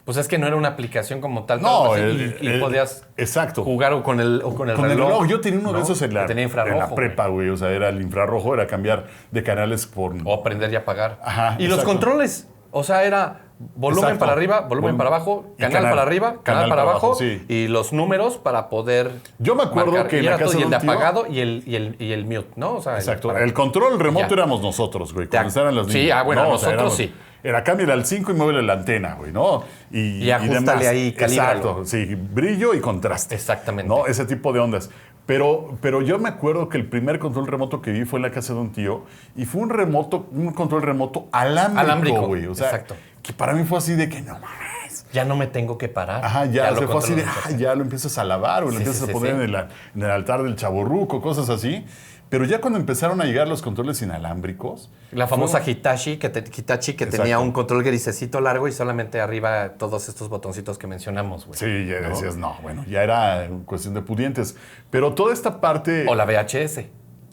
pues es que no era una aplicación como tal. No, y podías exacto. jugar o con el Con el reloj. Yo tenía uno de esos en Que tenía la infrarrojo, prepa, güey. O sea, era el infrarrojo, era cambiar de canales por... O aprender y apagar. Ajá, y los exacto. controles, o sea, era volumen Exacto. para arriba, volumen para abajo, Y canal para arriba, canal para abajo, sí. y los números para poder Yo me acuerdo marcar. que Y en la era todo, casa y de el de un tío- apagado y el mute, ¿no? O sea, Exacto. El control remoto Ya. éramos nosotros, güey. Cuando Ya. estaban los niños. Sí, bueno, ¿no? O sea, nosotros éramos- sí. Era cámbiale al 5 y muévele la antena, güey, ¿no? Y ajústale demás. ahí, calíbralo. Exacto, sí. Brillo y contraste. Exactamente. ¿No? Ese tipo de ondas. Pero yo me acuerdo que el primer control remoto que vi fue en la casa de un tío y fue un control remoto alámbrico, güey. O sea, exacto. que para mí fue así de que no mames. Ya no me tengo que parar. Ajá, ya lo se fue así de, controlo. ya lo empiezas a lavar o lo Sí, empiezas sí, a sí, poner sí. en el altar del chavorruco, cosas así. Pero ya cuando empezaron a llegar los controles inalámbricos... La famosa fue- Hitachi que Exacto. tenía un control grisecito largo y solamente arriba todos estos botoncitos que mencionamos, güey. Sí, ya decías, no, bueno, ya era cuestión de pudientes. Pero toda esta parte... O la VHS.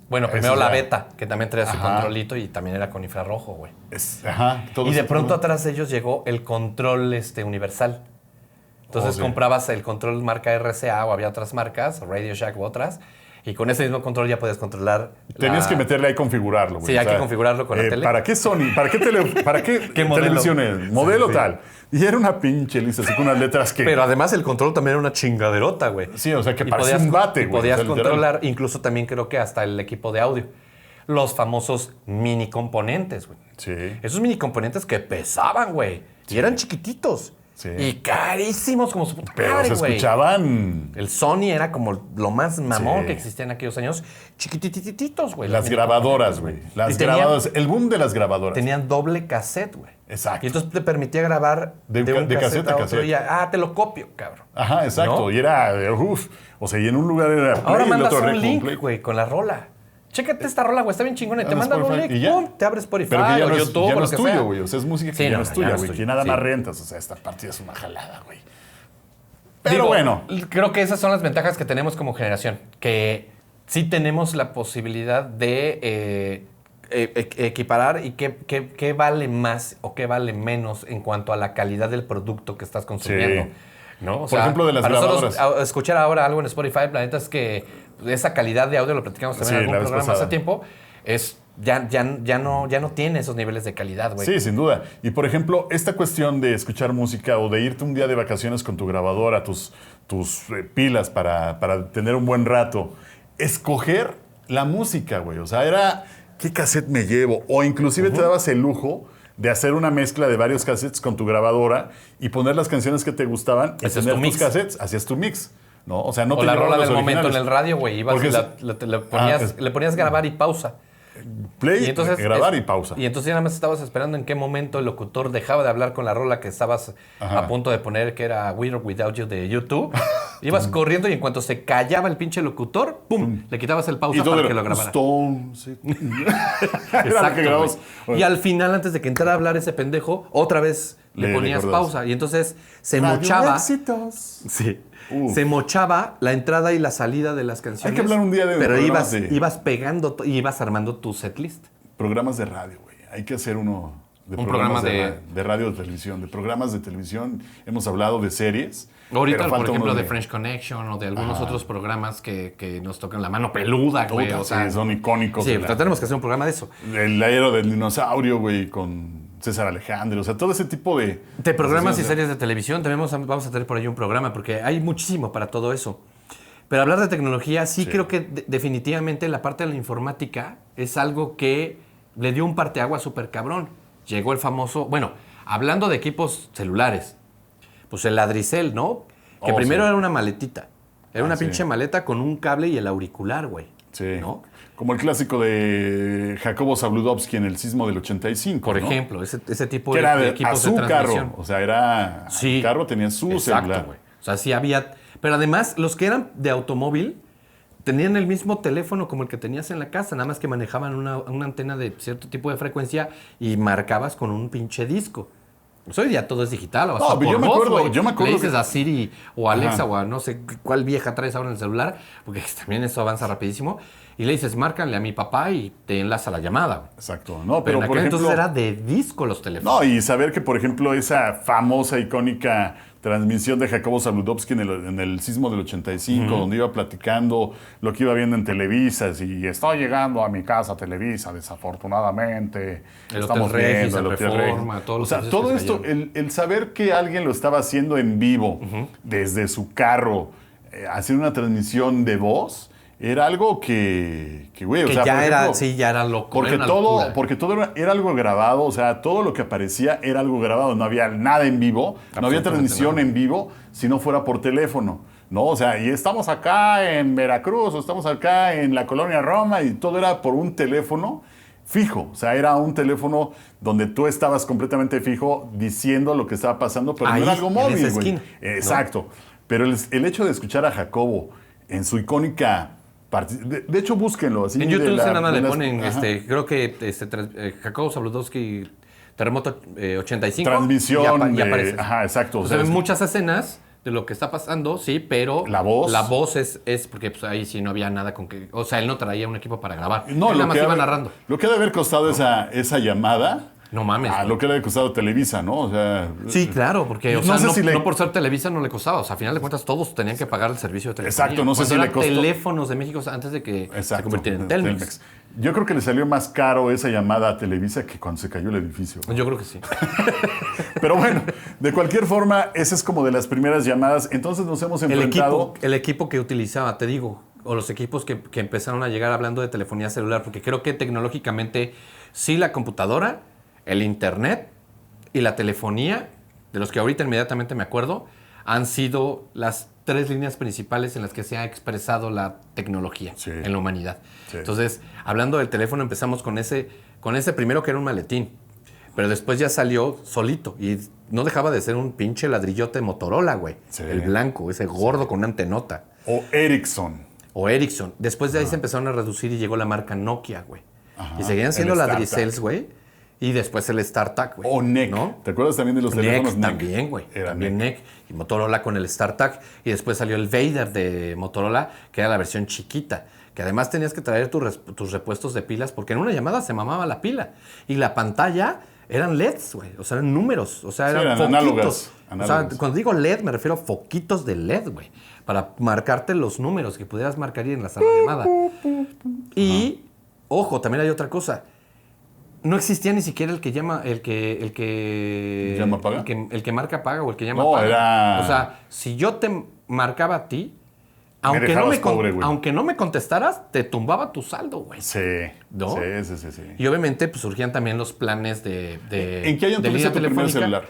Bueno, primero Eso la ya. beta, que también traía su Ajá. controlito y también era con infrarrojo, güey. Todo Y de ese pronto tipo. atrás de ellos llegó el control universal. Entonces Sí. comprabas el control marca RCA o había otras marcas, Radio Shack u otras, y con ese mismo control ya podías controlar. Tenías que meterle ahí configurarlo, güey. Sí, hay que configurarlo con la tele. ¿Para qué Sony? ¿Para qué, ¿Qué modelo? televisión es? Modelo Sí. tal. Y era una pinche lista, así con unas letras que... Pero además el control también era una chingaderota, güey. Sí, o sea, que Y parecía podías- un bate, y güey. podías o sea, literal. controlar, incluso también creo que hasta el equipo de audio. Los famosos mini componentes, güey. Sí. Esos mini componentes que pesaban, güey. Y eran chiquititos. Sí. Y carísimos como su puta Pero madre, se güey. escuchaban El Sony era como lo más mamón Sí. que existía en aquellos años. Chiquitititos, güey. las Los mini grabadoras, componentes, güey. Las Y tenían- grabadoras. El boom de las grabadoras. Tenían doble cassette, güey. Exacto. Y entonces te permitía grabar De un cassette a otro cassette. y te lo copio, cabrón. Ajá, exacto. ¿No? Y era, o sea, y en un lugar era play, Ahora y en mandas otro un rec link, play. güey, con la rola. Chécate esta rola, güey, está bien chingona. Y te Abre mandan un Spotify link, y ya. pum, te abre Spotify Pero que ya o no es, YouTube ya o no lo es que tuyo, sea. güey. O sea, es música que Sí, ya no, no es ya tuya, no es güey. tuya. Que nada Sí. más rentas. O sea, esta partida es una jalada, güey. Pero Digo, bueno. Creo que esas son las ventajas que tenemos como generación. Que sí tenemos la posibilidad de equiparar y qué vale más o qué vale menos en cuanto a la calidad del producto que estás consumiendo. Sí. ¿No? O Por ejemplo, de las para nosotros, grabadoras. escuchar ahora algo en Spotify, la neta es que esa calidad de audio, lo platicamos también Sí, en algún la vez programa pasada. hace tiempo, ya no tiene esos niveles de calidad, güey. Sí, sin duda. Y por ejemplo, esta cuestión de escuchar música o de irte un día de vacaciones con tu grabadora, tus pilas para tener un buen rato, escoger la música, güey. O sea, era ¿qué cassette me llevo? O inclusive te dabas el lujo de hacer una mezcla de varios cassettes con tu grabadora y poner las canciones que te gustaban y Hacías tener tu tus mix. cassettes, hacías tu mix. ¿No? O sea, no O te la llevabas rola los del momento en originales. el radio, güey. Ibas Porque y le ponías grabar y pausa. Play, Y entonces, grabar y pausa. Y entonces ya nada más estabas esperando en qué momento el locutor dejaba de hablar con la rola que estabas Ajá. a punto de poner, que era With or Without You de YouTube. Ibas corriendo y en cuanto se callaba el pinche locutor, ¡pum! Le quitabas el pausa y todo para era que lo grabara. Stone, sí. Era lo Exacto, que grabamos. güey. Y al final, antes de que entrara a hablar ese pendejo, otra vez le Le ponías recordabas. pausa. Y entonces se Radio mochaba. Éxitos. Sí. Uf. Se mochaba la entrada y la salida de las canciones. Hay que hablar un día de Pero programas ibas pegando y ibas armando tu setlist. Programas de radio, güey. Hay que hacer uno de Un programas programa de radio o televisión. De programas de televisión. Hemos hablado de series. Ahorita, pero por falta ejemplo, uno de French Connection o de algunos otros programas que nos tocan la mano peluda, güey. Puta, O sea, sí, son icónicos. sí, de la- tenemos que hacer un programa de eso. El aero del dinosaurio, güey, con César Alejandro. O sea, todo ese tipo de... De programas y de- series de televisión, también vamos a tener por ahí un programa, porque hay muchísimo para todo eso. Pero hablar de tecnología, sí, Sí. creo que definitivamente la parte de la informática es algo que le dio un parteaguas súper cabrón. Llegó el famoso, bueno, hablando de equipos celulares, pues el Adricel, ¿no? Que Oh, primero sí. era una maletita. Era una sí. pinche maleta con un cable y el auricular, güey. Sí. ¿No? Como el clásico de Jacobo Zabludovsky en el sismo del 85, Por ¿no? ejemplo, ese tipo Que de, era de a equipos su de transmisión. carro. O sea, era... Sí. El carro tenía su Exacto, celular. güey. O sea, sí había... Pero además, los que eran de automóvil tenían el mismo teléfono como el que tenías en la casa, nada más que manejaban una antena de cierto tipo de frecuencia y marcabas con un pinche disco. Pues hoy día todo es digital. O hasta No, pero por voz, yo me acuerdo Le dices que- a Siri o a Alexa Ajá. o a no sé cuál vieja traes ahora en el celular, porque también eso avanza rapidísimo, y le dices, márcale a mi papá y te enlaza la llamada, güey. Exacto. No, Pero pero en por aquel ejemplo... entonces era de disco los teléfonos. No, y saber que, por ejemplo, esa famosa, icónica transmisión de Jacobo Zabludovsky en el sismo del 85, donde iba platicando lo que iba viendo en Televisa, y estoy llegando a mi casa Televisa, desafortunadamente, El estamos Hotel Regis, viendo el Hotel Reforma, Regis. todos O los sea, edificios todo que esto, cayeron. el saber que alguien lo estaba haciendo en vivo, desde su carro, haciendo una transmisión de voz, era algo que güey, o Que sea, ya por era, ejemplo, sí, ya era loco. porque era una todo, locura. porque todo era algo grabado, o sea, todo lo que aparecía era algo grabado, no había nada en vivo, no había Absolutamente transmisión nada. en vivo si no fuera por teléfono, ¿no? O sea, y estamos acá en Veracruz, o estamos acá en la colonia Roma, y todo era por un teléfono fijo, o sea, era un teléfono donde tú estabas completamente fijo diciendo lo que estaba pasando, pero Ahí, no era algo en móvil, esa güey. esquina, ¿no? Exacto. Pero el hecho de escuchar a Jacobo en su icónica... De hecho, búsquenlo. Así En de YouTube la- se nada más de le las- ponen, ajá. creo que Jacobo Zabludovsky, Terremoto 85. Transmisión y de... aparece. Ajá, exacto. O O sea, sea, es- muchas escenas de lo que está pasando, sí, pero La voz. Es porque pues, ahí sí no había nada con que... O sea, él no traía un equipo para grabar. No, él nada más iba narrando. Lo que ha de haber costado esa llamada. No mames. Lo que le ha costado Televisa, ¿no? O sea, sí, claro, porque no sé si no por ser Televisa no le costaba. O sea, a final de cuentas todos tenían que pagar el servicio de telefonía. Exacto, no sé si le costó. Teléfonos de México antes de que se convirtiera en Telmex. Yo creo que le salió más caro esa llamada a Televisa que cuando se cayó el edificio. Yo creo que sí. Pero bueno, de cualquier forma, esa es como de las primeras llamadas. Entonces nos hemos enfrentado... El equipo que utilizaba, te digo, o los equipos que empezaron a llegar hablando de telefonía celular, porque creo que tecnológicamente sí la computadora, el internet y la telefonía, de los que ahorita inmediatamente me acuerdo, han sido las 3 líneas principales en las que se ha expresado la tecnología en la humanidad. Sí. Entonces, hablando del teléfono, empezamos con ese primero que era un maletín, pero después ya salió solito y no dejaba de ser un pinche ladrillote Motorola, güey. Sí. El blanco, ese gordo con una antenota. O Ericsson. Después de ahí se empezaron a reducir y llegó la marca Nokia, güey. Y seguían siendo ladriceles, güey. Y después el StarTAC, güey. O NEC. ¿No? ¿Te acuerdas también de los teléfonos NEC? También, güey. También NEC. Y Motorola con el StarTAC. Y después salió el Vader de Motorola, que era la versión chiquita. Que además tenías que traer tus repuestos de pilas, porque en una llamada se mamaba la pila. Y la pantalla eran LEDs, güey. O sea, eran números. O sea, eran foquitos. Análogas. O sea, cuando digo LED, me refiero a foquitos de LED, güey. Para marcarte los números que pudieras marcar en la sala de llamada. Y, ojo, también hay otra cosa. No existía ni siquiera el que llama, el que ¿llama paga? El que marca paga o el que llama no, paga. Era... O sea, si yo te marcaba a ti, aunque no me contestaras, te tumbaba tu saldo, güey. Sí. ¿No? Sí. Y obviamente pues, surgían también los planes de ¿En qué año tuviste tu primer celular?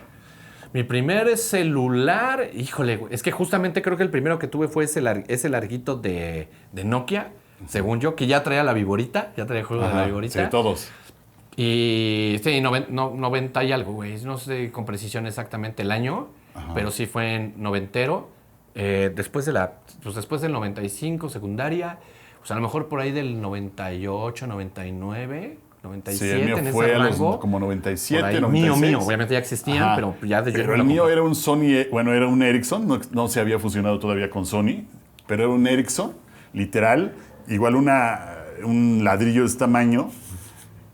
Mi primer celular, híjole, güey. Es que justamente creo que el primero que tuve fue ese larguito de Nokia, según yo, que ya traía la viborita, ya traía el juego de la viborita. Sí, todos. Y sí, 90 y algo, güey. No sé con precisión exactamente el año, pero sí fue en noventero. Después del 95, secundaria, pues a lo mejor por ahí del 98, 99, 97, sí, el mío en fue ese rango. Como 97, ahí, 96. Mío, obviamente ya existían, pero ya de Pero el mío era un Sony, bueno, era un Ericsson, no se había fusionado todavía con Sony, pero era un Ericsson, literal, igual un ladrillo de este tamaño,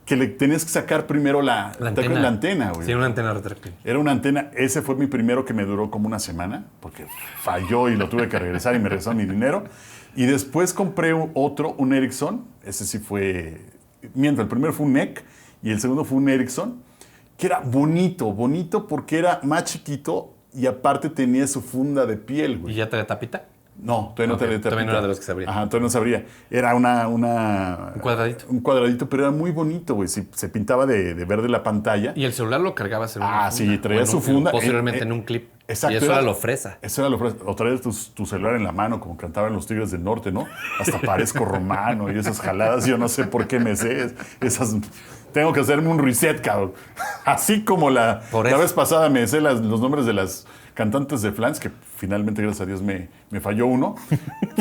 que le tenías que sacar primero la antena, güey. Sí, una antena retráctil. Era una antena. Ese fue mi primero que me duró como una semana, porque falló y lo tuve que regresar y me regresaron mi dinero. Y después compré un Ericsson. Ese sí fue... Mientras, el primero fue un NEC y el segundo fue un Ericsson, que era bonito porque era más chiquito y aparte tenía su funda de piel, güey. ¿Y ya trae tapita? No, todavía no tenía tapita. Todavía no era de los que se abría. Todavía no se abría. Era un cuadradito. Un cuadradito, pero era muy bonito, güey. Se pintaba de verde la pantalla. Y el celular lo cargabas en una funda. Sí, traía su funda. Posteriormente en un clip. Exacto. Y eso era lo fresa. Eso era lo fresa. O traías tu celular en la mano, como cantaban los Tigres del Norte, ¿no? Hasta parezco romano y esas jaladas. Yo no sé por qué me sé. Esas... Tengo que hacerme un reset, cabrón. Así como la vez pasada me sé los nombres de las cantantes de Flans, que finalmente, gracias a Dios, me falló uno.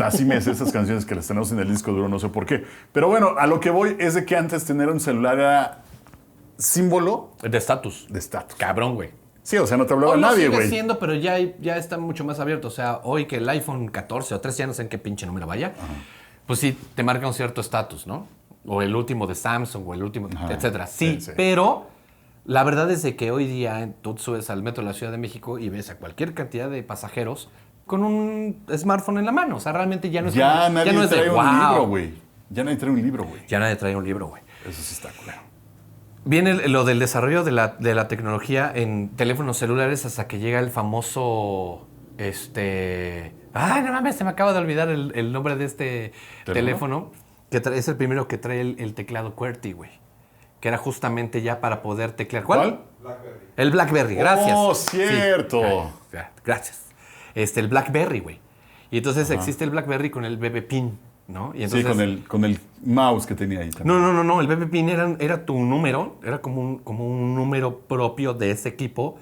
Así me sé esas canciones que las tenemos en el disco duro, no sé por qué. Pero bueno, a lo que voy es de que antes tener un celular era símbolo... De estatus. Cabrón, güey. Sí, o sea, no te hablaba nadie, güey. Sigue siendo, pero ya está mucho más abierto. O sea, hoy que el iPhone 14 o 13, ya no sé en qué pinche número vaya, pues sí, te marca un cierto estatus, ¿no? O el último de Samsung, o el último, etcétera. Sí, pero la verdad es de que hoy día tú subes al metro de la Ciudad de México y ves a cualquier cantidad de pasajeros con un smartphone en la mano. O sea, realmente ya no es nadie trae un libro, güey. Ya nadie trae un libro, güey. Ya nadie trae un libro, güey. Eso sí está claro. Viene lo del desarrollo de la tecnología en teléfonos celulares hasta que llega el famoso... Ay, no mames, se me acaba de olvidar el nombre de este teléfono. Que es el primero que trae el teclado QWERTY, güey. Que era justamente ya para poder teclear. ¿Cuál? BlackBerry. El BlackBerry, gracias. ¡Oh, cierto! Sí. Gracias. El BlackBerry, güey. Y entonces existe el BlackBerry con el BB Pin, ¿no? Y entonces, sí, con el mouse que tenía ahí también. No. El BB Pin era tu número. Era como un número propio de ese equipo.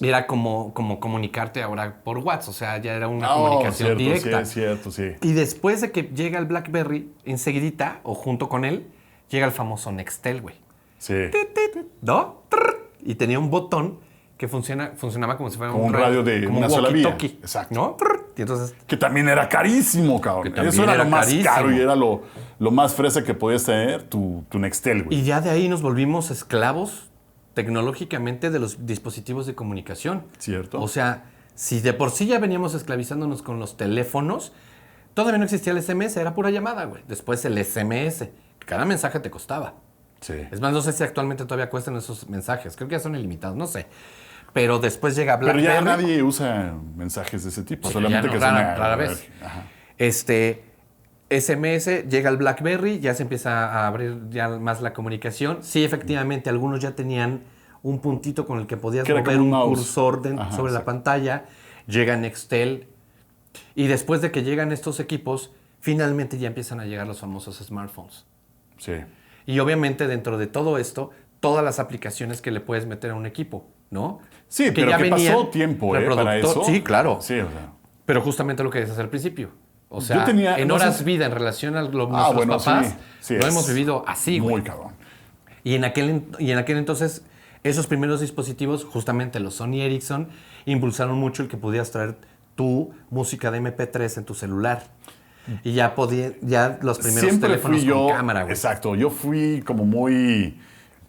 Era como comunicarte ahora por WhatsApp. O sea, ya era una comunicación directa. Sí, es cierto, sí. Y después de que llega el BlackBerry, enseguidita, o junto con él, llega el famoso Nextel, güey. Sí. ¿No? Y tenía un botón que funcionaba como si fuera Como un radio de como una un sola vía. walkie-talkie, Exacto. ¿no? Y entonces, Que también era carísimo, cabrón. Que también Eso era era lo más carísimo. caro y era lo más fresa que podías tener, tu Nextel, güey. y ya de ahí nos volvimos esclavos tecnológicamente de los dispositivos de comunicación. Cierto. O sea, si de por sí ya veníamos esclavizándonos con los teléfonos, todavía no existía el SMS, era pura llamada, güey. Después el SMS, que cada mensaje te costaba. Sí. Es más, no sé si actualmente todavía cuestan esos mensajes. Creo que ya son ilimitados, no sé. Pero después llega Pero BlackBerry. ya nadie usa mensajes de ese tipo, Sí, solamente ya no, que son rara vez. Ajá. SMS, llega el BlackBerry, ya se empieza a abrir ya más la comunicación. Sí, efectivamente, algunos ya tenían un puntito con el que podías Que era mover como un un mouse. cursor Ajá, sobre la exacto. pantalla. Llega Nextel. Y después de que llegan estos equipos, finalmente ya empiezan a llegar los famosos smartphones. Sí. Y obviamente dentro de todo esto, todas las aplicaciones que le puedes meter a un equipo, ¿no? Sí, pero ya que venían pasó tiempo, para reproductor- eso. Sí, claro. Sí, o sea. Pero justamente lo que decías al principio. O sea, Yo tenía- en no horas sé- vida en relación a nuestros bueno, papás, sí. Sí, lo es hemos vivido así, muy güey. cabrón. Y en aquel entonces, esos primeros dispositivos, justamente los Sony Ericsson, impulsaron mucho el que podías traer tu música de MP3 en tu celular. Y ya los primeros Siempre teléfonos fui yo, con cámara, güey. exacto, yo fui como muy,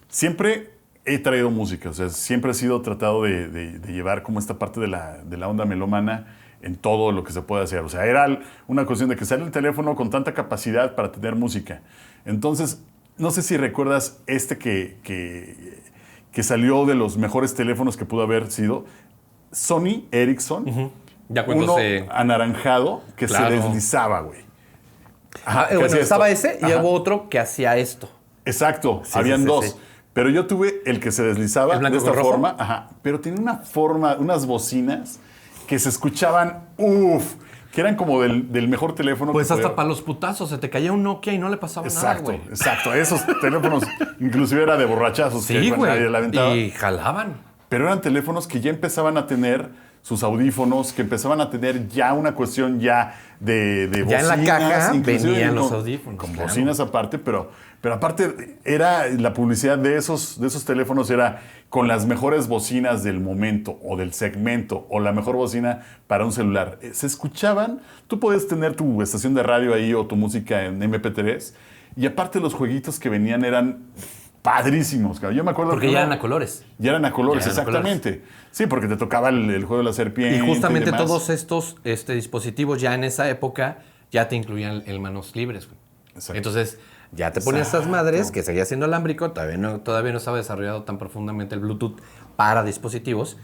siempre he traído música, o sea, siempre he sido tratado de llevar como esta parte de la onda melómana en todo lo que se puede hacer, o sea, era una cuestión de que sale el teléfono con tanta capacidad para tener música. Entonces, no sé si recuerdas que salió de los mejores teléfonos que pudo haber sido, Sony Ericsson, Ya cuando uno se... anaranjado que Claro. se deslizaba, güey. Ajá, que bueno, hacía estaba esto. ese y Ajá. hubo otro que hacía esto. Exacto, Sí, habían sí, sí, dos. sí. Pero yo tuve el que se deslizaba ¿El blanco de esta con rojo? forma, ajá, pero tenía una forma, unas bocinas que se escuchaban, que eran como del mejor teléfono. Pues que hasta podía- para los putazos, se te caía un Nokia y no le pasaba nada, Exacto, güey. exacto. Esos teléfonos, inclusive era de borrachazos. Sí, que nadie güey. la aventaba. Y jalaban. Pero eran teléfonos que ya empezaban a tener sus audífonos, que empezaban a tener ya una cuestión ya de Ya en la bocinas, caja inclusive venían los con- audífonos, Con claro. bocinas aparte, pero aparte era la publicidad de esos teléfonos era con las mejores bocinas del momento o del segmento o la mejor bocina para un celular. Se escuchaban, tú podías tener tu estación de radio ahí o tu música en MP3 y aparte los jueguitos que venían eran padrísimos, cabrón. Yo me acuerdo Porque que ya uno- eran a colores. ya eran a colores, Ya eran a exactamente. Sí, porque te tocaba el juego de la serpiente. Y justamente demás. todos estos dispositivos ya en esa época ya te incluían el manos libres, güey. Exacto. Entonces ya te ponías estas Exacto. madres que seguía siendo alámbrico, todavía no estaba desarrollado tan profundamente el Bluetooth para dispositivos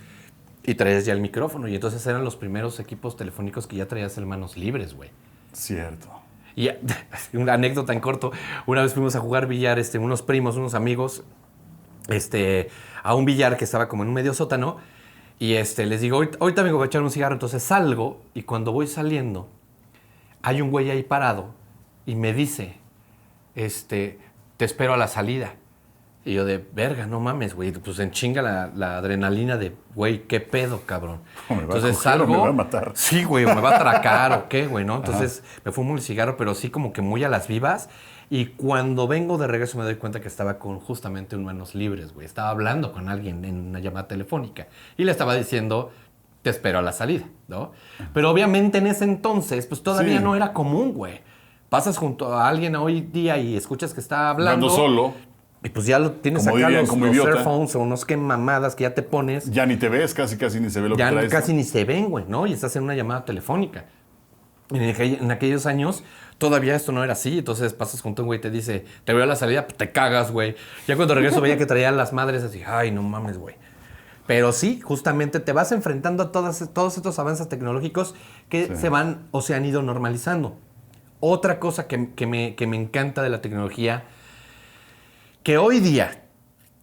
y traías ya el micrófono. Y entonces eran los primeros equipos telefónicos que ya traías el manos libres, güey. Cierto. Y una anécdota en corto, una vez fuimos a jugar billar, unos primos, unos amigos, a un billar que estaba como en un medio sótano, y les digo, ahorita vengo a echar un cigarro, entonces salgo, y cuando voy saliendo, hay un güey ahí parado, y me dice, te espero a la salida. Y yo de, verga, no mames, güey, pues en chinga la adrenalina de, güey, qué pedo, cabrón. O me va a Entonces coger o salgo, me va a matar. sí, güey, o me va a atracar o qué, güey, ¿no? Entonces me fumo el cigarro, pero sí como que muy a las vivas. Y cuando vengo de regreso me doy cuenta que estaba con justamente un manos libres, güey. Estaba hablando con alguien en una llamada telefónica y le estaba diciendo, te espero a la salida, ¿no? Pero obviamente en ese entonces, pues todavía Sí. no era común, güey. Pasas junto a alguien hoy día y escuchas que está hablando. Hablando solo, Y pues ya lo tienes Como acá dirían, los, como los idiota. Airphones o unos que mamadas que ya te pones. ya ni te ves, casi ni se ve lo Ya que traes. casi ni se ven, güey, ¿no? Y estás en una llamada telefónica. En aquellos años todavía esto no era así. Entonces pasas junto a un güey y te dice, te veo a la salida, pues te cagas, güey. Ya cuando regreso veía que traían las madres así, ay, no mames, güey. Pero sí, justamente te vas enfrentando a todos estos avances tecnológicos que Sí. se van o se han ido normalizando. Otra cosa que me encanta de la tecnología, que hoy día,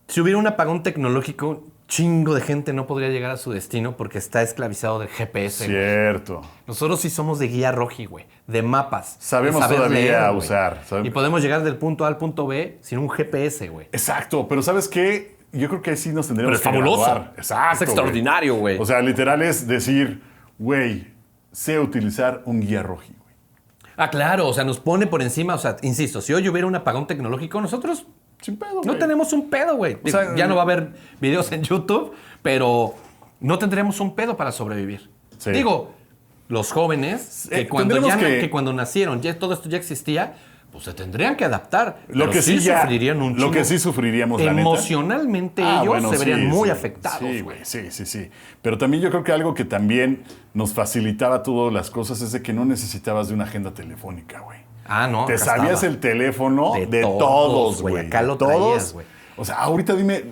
si hubiera un apagón tecnológico, chingo de gente no podría llegar a su destino porque está esclavizado del GPS. güey. Cierto. Nosotros sí somos de guía roji, güey, de mapas. Sabemos de saber todavía güey. usar. Y podemos llegar del punto A al punto B sin un GPS, güey. Exacto, pero ¿sabes qué? Yo creo que ahí sí nos Pero tendríamos es que fabuloso. graduar. Exacto. Es extraordinario, güey. O sea, literal es decir, güey, sé utilizar un guía roji, güey. Ah, claro, o sea, nos pone por encima, o sea, insisto, si hoy hubiera un apagón tecnológico, nosotros Sin pedo, No güey. tenemos un pedo, güey. O sea, ya no va a haber videos en YouTube, pero no tendremos un pedo para sobrevivir. Sí. Digo, los jóvenes, que cuando nacieron, ya todo esto ya existía, pues se tendrían que adaptar. Lo pero que sí ya, sufrirían un lo chingo. que sí sufriríamos, la neta. Emocionalmente ellos bueno, se verían sí, muy sí. afectados. Sí, güey. güey, sí. Pero también yo creo que algo que también nos facilitaba todas las cosas es de que no necesitabas de una agenda telefónica, güey. Ah, no. Te acá sabías estaba. el teléfono de todos, todos, güey. güey. Acá lo de todos. traías, güey. O sea, ahorita dime,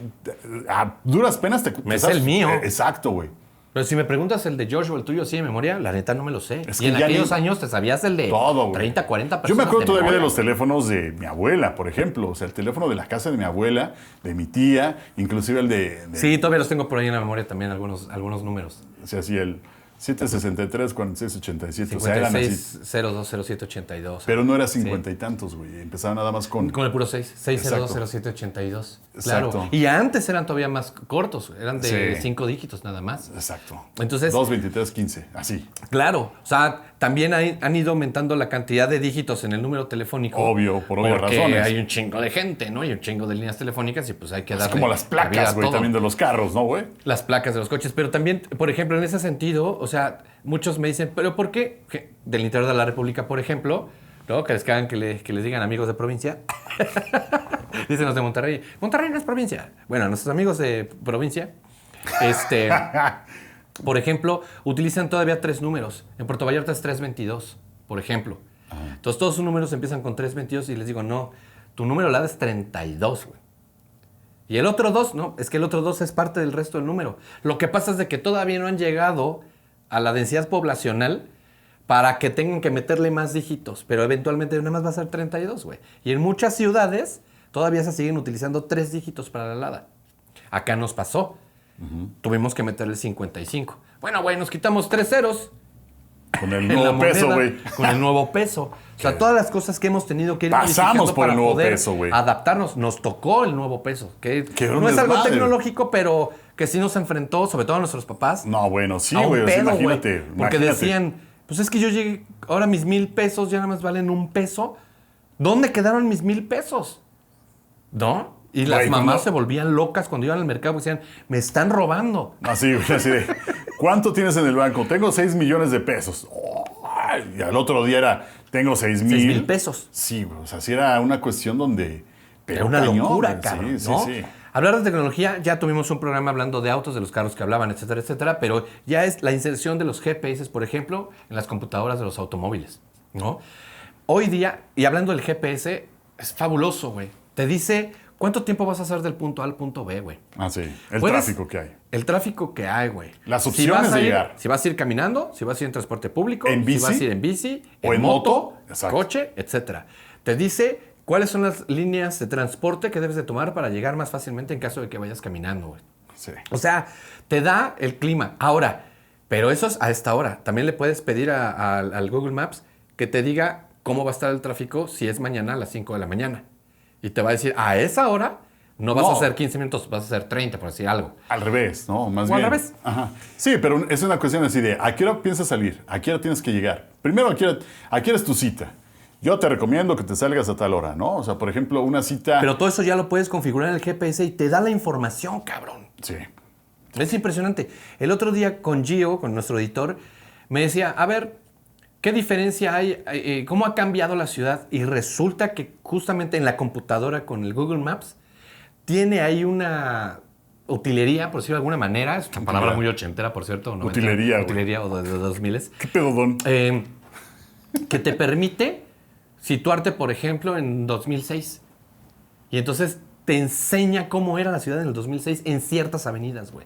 a duras penas te Me sé sabes- el mío. Exacto, güey. Pero si me preguntas el de George o el tuyo así de memoria, la neta no me lo sé. Es Y que en ya aquellos ni- años te sabías el de Todo, güey. 30, 40 personas. Yo me acuerdo todavía de memoria, los teléfonos de mi abuela, por ejemplo. O sea, el teléfono de la casa de mi abuela, de mi tía, inclusive el de Sí, todavía los tengo por ahí en la memoria también, algunos números. o sea, así el 763 4687. O sea, eran así. 56020782. Pero no era 50 y tantos, güey. Empezaba nada más con... Con el puro 6020782. Exacto. Claro. Y antes eran todavía más cortos, eran de Sí. 5 dígitos nada más. Exacto. Entonces- 22315, así. Claro, o sea, también han ido aumentando la cantidad de dígitos en el número telefónico. Obvio, por obvias porque razones. hay un chingo de gente, ¿no? Y un chingo de líneas telefónicas y pues hay que Es darle como las cabida a placas, güey, todo. también de los carros, ¿no, güey? Las placas de los coches, pero también, por ejemplo, en ese sentido, o sea, muchos me dicen, ¿pero por qué? Del interior de la República, por ejemplo, ¿no? Que les cagan que les digan amigos de provincia. Dicen los de Monterrey. Monterrey no es provincia. Bueno, nuestros amigos de provincia, por ejemplo, utilizan todavía 3 números. En Puerto Vallarta es 322, por ejemplo. Entonces, todos sus números empiezan con 322 y les digo, no, tu número LAD es 32, güey. Y el otro 2, no, es que el otro 2 es parte del resto del número. Lo que pasa es de que todavía no han llegado a la densidad poblacional para que tengan que meterle más dígitos, pero eventualmente nada más va a ser 32, güey. Y en muchas ciudades todavía se siguen utilizando 3 dígitos para la LADA. Acá nos pasó. Tuvimos que meterle 55. Bueno, güey, nos quitamos 3 ceros. Con el En la nuevo peso, moneda, güey. Con el nuevo peso. O sea, todas las cosas que hemos tenido que ir Pasamos modificando por el para nuevo poder peso, güey. adaptarnos. Nos tocó el nuevo peso. Que Que era no un es algo desmadre. tecnológico, pero que sí nos enfrentó, sobre todo a nuestros papás, No, bueno, sí, a un güey. o sea, pedo, güey. imagínate. Porque imagínate. decían, pues es que yo llegué, ahora mis 1,000 pesos ya nada más valen 1 peso. ¿Dónde quedaron mis 1,000 pesos? ¿No? Y las Güey, mamás cuando- se volvían locas cuando iban al mercado porque decían, me están robando. Así, güey, así de, ¿cuánto tienes en el banco? Tengo 6 millones de pesos. Y al otro día era, tengo 6,000. 6,000 pesos. Sí, güey, o sea, sí era una cuestión donde... Era pero una cañón, locura, güey, cabrón, sí, ¿no? sí. Hablar de tecnología, ya tuvimos un programa hablando de autos, de los carros que hablaban, etcétera, etcétera, pero ya es la inserción de los GPS, por ejemplo, en las computadoras de los automóviles, ¿no? Hoy día, y hablando del GPS, es fabuloso, güey. Te dice cuánto tiempo vas a hacer del punto A al punto B, güey. Ah, sí, el Puedes- tráfico que hay. El tráfico que hay, güey. Las opciones de llegar. Si vas a ir caminando, si vas a ir en transporte público, ¿En bici? si vas a ir en bici, ¿O en moto? Exacto. coche, etcétera. Te dice cuáles son las líneas de transporte que debes de tomar para llegar más fácilmente en caso de que vayas caminando, güey. Sí. O sea, te da el clima. Ahora, pero eso es a esta hora. También le puedes pedir al Google Maps que te diga cómo va a estar el tráfico si es mañana a las 5 de la mañana. Y te va a decir, a esa hora no vas No. a hacer 15 minutos, vas a hacer 30, por decir algo. Al revés, ¿no? Más O al bien. revés. Ajá. Sí, pero es una cuestión así de, ¿a qué hora piensas salir? ¿A qué hora tienes que llegar? Primero, ¿a qué hora es tu cita? Yo te recomiendo que te salgas a tal hora, ¿no? O sea, por ejemplo, una cita... Pero todo eso ya lo puedes configurar en el GPS y te da la información, cabrón. Sí. Es impresionante. El otro día con Gio, con nuestro editor, me decía, a ver, ¿qué diferencia hay? ¿Cómo ha cambiado la ciudad? Y resulta que justamente en la computadora con el Google Maps tiene ahí una utilería, por decirlo de alguna manera. Es una palabra muy ochentera, por cierto. o noventera. Utilería, güey. Utilería o de 2000. ¿Qué pedodón? Que te permite situarte, por ejemplo, en 2006. Y entonces te enseña cómo era la ciudad en el 2006 en ciertas avenidas, güey.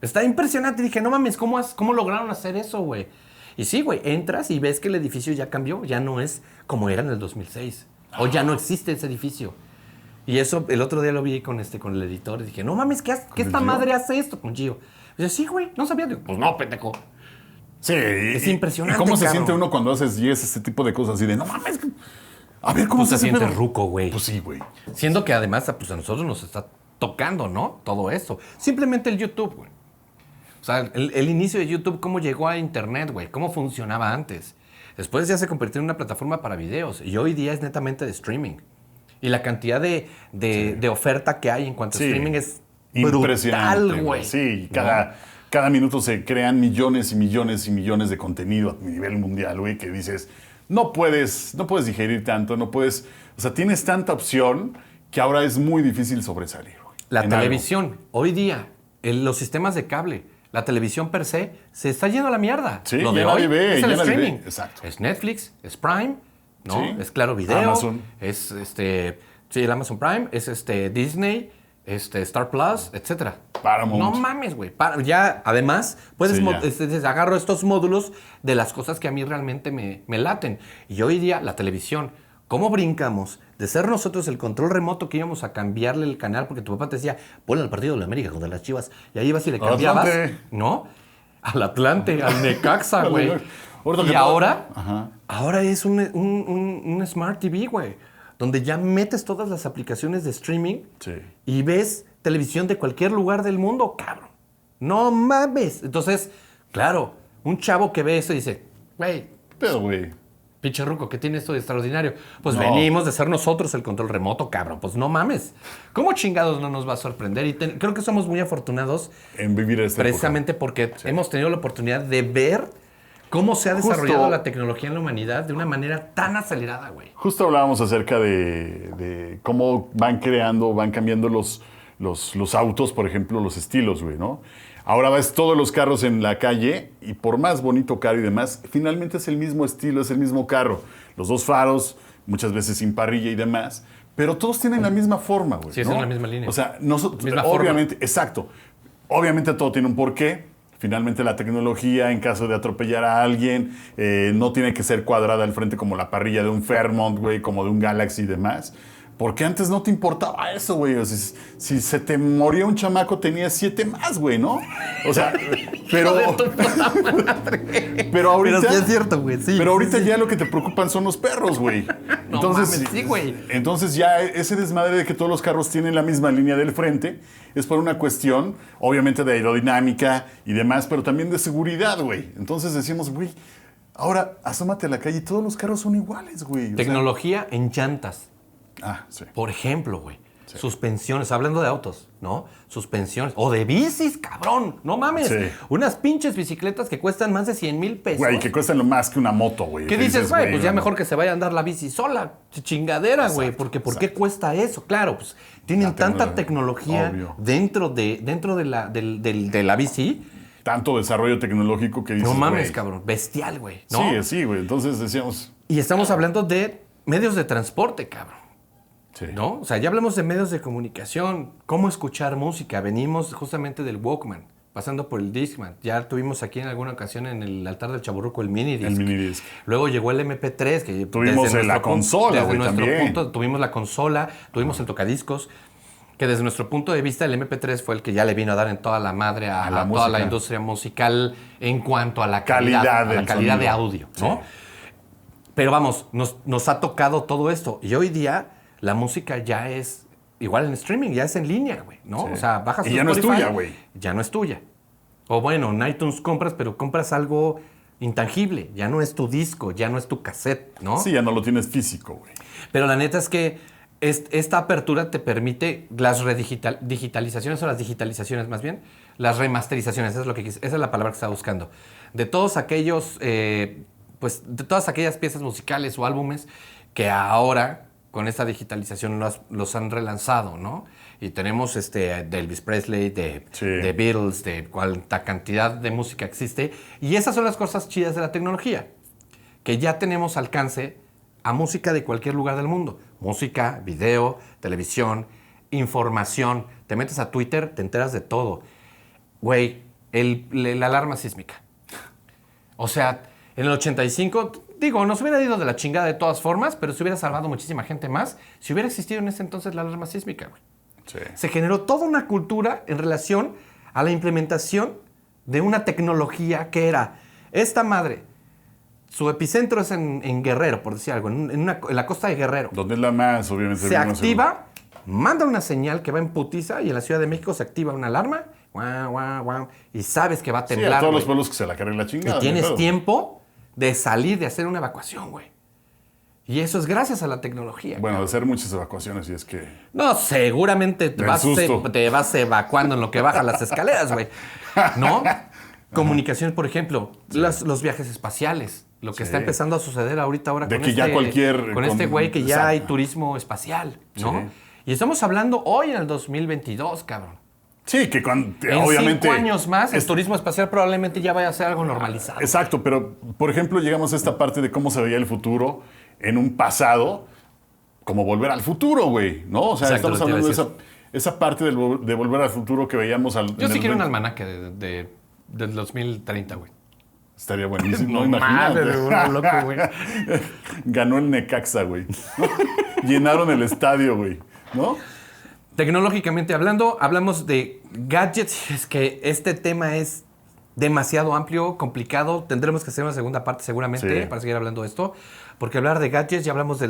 Está impresionante. Dije, no mames, ¿cómo lograron hacer eso, güey? Y sí, güey, entras y ves que el edificio ya cambió. Ya no es como era en el 2006. O ya no existe ese edificio. Y eso, el otro día lo vi con el editor. Y dije, no mames, ¿qué esta Gio? madre hace esto con Gio? Y yo, sí, güey, no sabía. Digo, pues no, pendejo. Sí. Es impresionante, ¿Y cómo se cabrón. siente uno cuando haces este tipo de cosas así de, no mames, a ver cómo Pues se ese siente pedo? ruco, güey. Pues sí, güey. Siendo que además pues a nosotros nos está tocando, ¿no? Todo eso. Simplemente el YouTube, güey. O sea, el inicio de YouTube, cómo llegó a Internet, güey. Cómo funcionaba antes. Después ya se convirtió en una plataforma para videos. Y hoy día es netamente de streaming. Y la cantidad de oferta que hay en cuanto a streaming es impresionante, brutal, güey. Sí, cada minuto se crean millones y millones y millones de contenido a nivel mundial, güey, que dices, no puedes digerir tanto, no puedes, o sea, tienes tanta opción que ahora es muy difícil sobresalir, güey. La televisión, hoy día, los sistemas de cable, la televisión per se está yendo a la mierda. Sí, lo de ya hoy nadie ve, es el ya nadie streaming. ve, exacto. Es Netflix, es Prime, ¿no? Sí. Es Claro Video, Amazon. es el Amazon Prime, es Disney, Star Plus, etcétera. Paramount. No mames, güey. Ya, además, puedes Sí, ya. agarro estos módulos de las cosas que a mí realmente me laten. Y hoy día, la televisión, ¿cómo brincamos de ser nosotros el control remoto que íbamos a cambiarle el canal? Porque tu papá te decía, ponle al partido de la América contra las Chivas. Y ahí ibas y le cambiabas. Atlante. ¿No? Al Atlante, al Necaxa, güey. Y ahora es un Smart TV, güey. Donde ya metes todas las aplicaciones de streaming y ves televisión de cualquier lugar del mundo, cabrón. No mames. Entonces, claro, un chavo que ve eso dice, güey, Pero, güey, pinche ruco, ¿qué tiene esto de extraordinario? Pues No. venimos de ser nosotros el control remoto, cabrón. Pues no mames. ¿Cómo chingados no nos va a sorprender? Y creo que somos muy afortunados en vivir esta precisamente porque hemos tenido la oportunidad de ver cómo se ha desarrollado la tecnología en la humanidad de una manera tan acelerada, güey. Justo hablábamos acerca de cómo van cambiando los autos, por ejemplo, los estilos, güey, ¿no? Ahora ves todos los carros en la calle y por más bonito carro y demás, finalmente es el mismo estilo, es el mismo carro. Los dos faros, muchas veces sin parrilla y demás, pero todos tienen la misma forma, güey. Sí, ¿no? es en la misma línea. O sea, nosotros, Misma obviamente, exacto. Obviamente todo tiene un porqué. Finalmente la tecnología, en caso de atropellar a alguien, no tiene que ser cuadrada al frente como la parrilla de un Fairmont, güey, como de un Galaxy y demás. Porque antes no te importaba eso, güey. O sea, si se te moría un chamaco, tenías 7 más, güey, ¿no? O sea, pero... pero ahorita... Pero sí es cierto, güey, sí. Pero ahorita ya lo que te preocupan son los perros, güey. No mames, sí, güey. Entonces ya ese desmadre de que todos los carros tienen la misma línea del frente es por una cuestión, obviamente, de aerodinámica y demás, pero también de seguridad, güey. Entonces decimos, güey, ahora asómate a la calle y todos los carros son iguales, güey. Tecnología en llantas. Sí. Por ejemplo, güey. Sí. Suspensiones, hablando de autos, ¿no? Suspensiones. O de bicis, cabrón. No mames. Sí. Unas pinches bicicletas que cuestan más de 100,000 pesos. Güey, que cuestan lo más que una moto, güey. ¿Qué dices, güey? Pues ya mejor que se vaya a andar la bici sola. Chingadera, güey. Porque ¿por qué cuesta eso? Claro, pues tienen tanta tecnología dentro de la bici. Tanto desarrollo tecnológico que dices, no mames, cabrón. Bestial, güey. ¿no? Sí, güey. Entonces decíamos... Y estamos hablando de medios de transporte, cabrón. Sí. ¿No? O sea, ya hablamos de medios de comunicación, cómo escuchar música. Venimos justamente del Walkman, pasando por el Discman. Ya tuvimos aquí en alguna ocasión en el altar del Chaburruco el minidisc. El minidisc. Luego llegó el MP3. Que tuvimos la consola, güey, también. Tuvimos la consola, tuvimos el tocadiscos. Que desde nuestro punto de vista el MP3 fue el que ya le vino a dar en toda la madre a toda la industria musical en cuanto a la calidad de audio, ¿no? Sí. Pero vamos, nos ha tocado todo esto. Y hoy día la música ya es igual en streaming, ya es en línea, güey, ¿no? Sí. O sea, bajas tu Spotify, no es tuya, güey. Ya no es tuya. O bueno, en iTunes compras, pero compras algo intangible. Ya no es tu disco, ya no es tu cassette, ¿no? Sí, ya no lo tienes físico, güey. Pero la neta es que esta apertura te permite las digitalizaciones o las digitalizaciones más bien, las remasterizaciones, esa es la palabra que estaba buscando. De todos aquellos, de todas aquellas piezas musicales o álbumes que ahora con esta digitalización los han relanzado, ¿no? Y tenemos de Elvis Presley, de Beatles, de cuánta cantidad de música existe. Y esas son las cosas chidas de la tecnología, que ya tenemos alcance a música de cualquier lugar del mundo. Música, video, televisión, información. Te metes a Twitter, te enteras de todo. Güey, la alarma sísmica. O sea, en el 85... Digo, nos hubiera ido de la chingada de todas formas, pero se hubiera salvado muchísima gente más si hubiera existido en ese entonces la alarma sísmica, güey. Sí. Se generó toda una cultura en relación a la implementación de una tecnología que era esta madre. Su epicentro es en Guerrero, por decir algo, en la costa de Guerrero. Donde es la más, obviamente. Se activa, manda una señal que va en putiza y en la Ciudad de México se activa una alarma, guau, guau, guau, y sabes que va a temblar. Sí, a todos güey. los pueblos que se la carguen la chingada. Y tienes tiempo de salir, de hacer una evacuación, güey. Y eso es gracias a la tecnología. Bueno, de hacer muchas evacuaciones y es que... No, seguramente Del susto. te vas evacuando en lo que bajas las escaleras, güey. ¿No? Comunicación, por ejemplo, los viajes espaciales. Lo que Sí. está empezando a suceder ahora De con que ya cualquier- con este güey que ya Exacto. hay turismo espacial, ¿no? Sí. Y estamos hablando hoy en el 2022, cabrón. Sí, que En obviamente... 5 años más, el es- turismo espacial probablemente ya vaya a ser algo normalizado. Exacto, pero por ejemplo llegamos a esta parte de cómo se veía el futuro en un pasado, como volver al futuro, güey, ¿no? O sea, Exacto, estamos lo que hablando de iba a esa parte de volver al futuro que veíamos al... Yo en sí el quiero un 20. almanaque del 2030, güey. Estaría buenísimo, No imagínate. mames, uno loco, güey. Ganó el Necaxa, güey. Llenaron el estadio, güey, ¿no? Tecnológicamente hablando, hablamos de gadgets. Es que este tema es demasiado amplio, complicado. Tendremos que hacer una segunda parte seguramente Sí. para seguir hablando de esto. Porque hablar de gadgets, ya hablamos de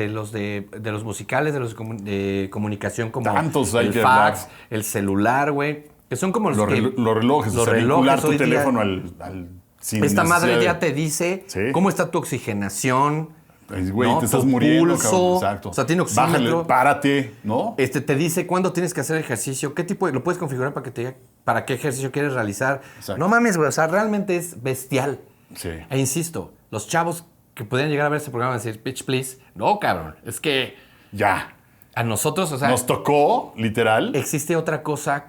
los musicales, de comunicación como Tantos hay el que fax, hablar. el celular, güey. Que son como Los que... relojes, los o sea, relojes vincular tu hoy día- teléfono al sin Esta madre necesidad ya de- te dice Sí. cómo está tu oxigenación. Ay, güey, ¿no? te estás Tu muriendo, pulso, cabrón. Exacto. o sea, tiene oxímetro. Bájale, párate, ¿no? Te dice cuándo tienes que hacer ejercicio, qué tipo lo puedes configurar para que te diga para qué ejercicio quieres realizar. Exacto. No mames, güey, o sea, realmente es bestial. Sí. E insisto, los chavos que podrían llegar a ver este programa y decir, bitch, please, no, cabrón, es que Ya. a nosotros, o sea, Nos tocó, literal. existe otra cosa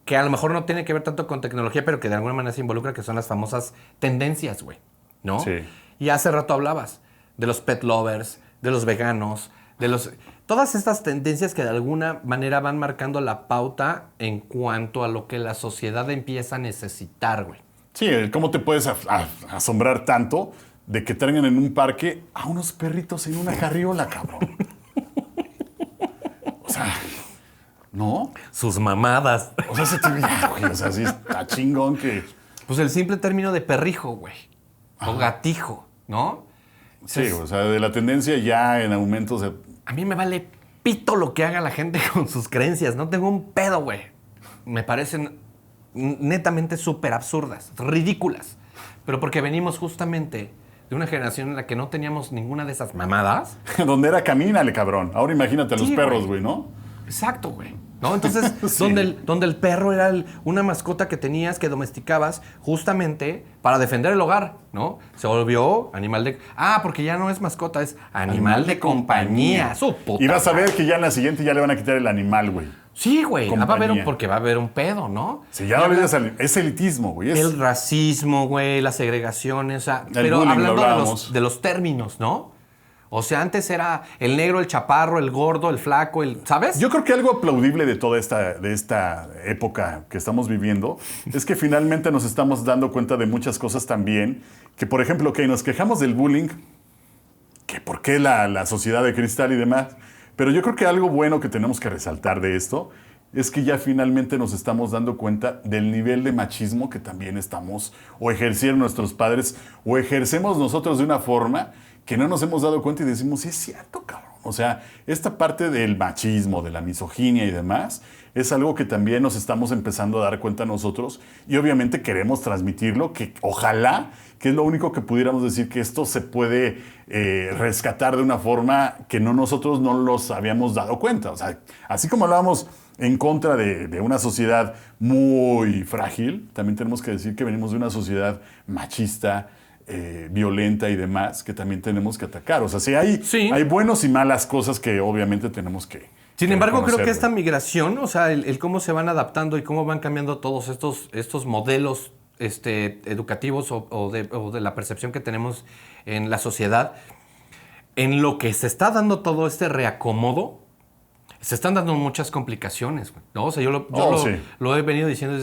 que a lo mejor no tiene que ver tanto con tecnología, pero que de alguna manera se involucra, que son las famosas tendencias, güey, ¿no? Sí. Y hace rato hablabas de los pet lovers, de los veganos, de los... Todas estas tendencias que de alguna manera van marcando la pauta en cuanto a lo que la sociedad empieza a necesitar, güey. Sí, ¿cómo te puedes asombrar tanto de que traigan en un parque a unos perritos en una carriola, cabrón? O sea, ¿no? Sus mamadas. O sea, ya, güey, o sea, sí está chingón que... Pues el simple término de perrijo, güey. O gatijo, ¿no? Sí, Entonces, o sea, de la tendencia ya en aumento, o sea, a mí me vale pito lo que haga la gente con sus creencias. No tengo un pedo, güey. Me parecen netamente súper absurdas, ridículas. Pero porque venimos justamente de una generación en la que no teníamos ninguna de esas mamadas. donde era camínale, cabrón. Ahora imagínate a los Sí, perros, güey. güey, ¿no? Exacto, güey. ¿No? Entonces, Sí. donde el perro era una mascota que tenías, que domesticabas justamente para defender el hogar, ¿no? Se volvió animal de... Ah, porque ya no es mascota, es animal de compañía. Su puta Y vas a ver madre. que ya en la siguiente ya le van a quitar el animal, güey. Sí, güey. Va a haber Compañía. porque va a haber un pedo, ¿no? Si ya no le digas es elitismo, güey. Es, El racismo, güey, las segregaciones, o sea, El pero bullying, lo hablando hablábamos. de los términos, ¿no? O sea, antes era el negro, el chaparro, el gordo, el flaco, ¿sabes? Yo creo que algo aplaudible de toda esta época que estamos viviendo es que finalmente nos estamos dando cuenta de muchas cosas también. Que, por ejemplo, que nos quejamos del bullying, que por qué la sociedad de cristal y demás. Pero yo creo que algo bueno que tenemos que resaltar de esto es que ya finalmente nos estamos dando cuenta del nivel de machismo que también estamos o ejercieron nuestros padres o ejercemos nosotros de una forma que no nos hemos dado cuenta y decimos, sí es cierto, cabrón. O sea, esta parte del machismo, de la misoginia y demás, es algo que también nos estamos empezando a dar cuenta nosotros y obviamente queremos transmitirlo, que ojalá, que es lo único que pudiéramos decir, que esto se puede rescatar de una forma que nosotros no los habíamos dado cuenta. O sea, así como hablábamos en contra de una sociedad muy frágil, también tenemos que decir que venimos de una sociedad machista, violenta y demás, que también tenemos que atacar. O sea, sí hay buenos y malas cosas que obviamente tenemos que... Sin embargo, creo que reconocer, esta güey. migración, o sea, el cómo se van adaptando y cómo van cambiando todos estos modelos educativos o de la percepción que tenemos en la sociedad, en lo que se está dando todo este reacomodo, se están dando muchas complicaciones, güey, ¿no? O sea, yo sí. lo he venido diciendo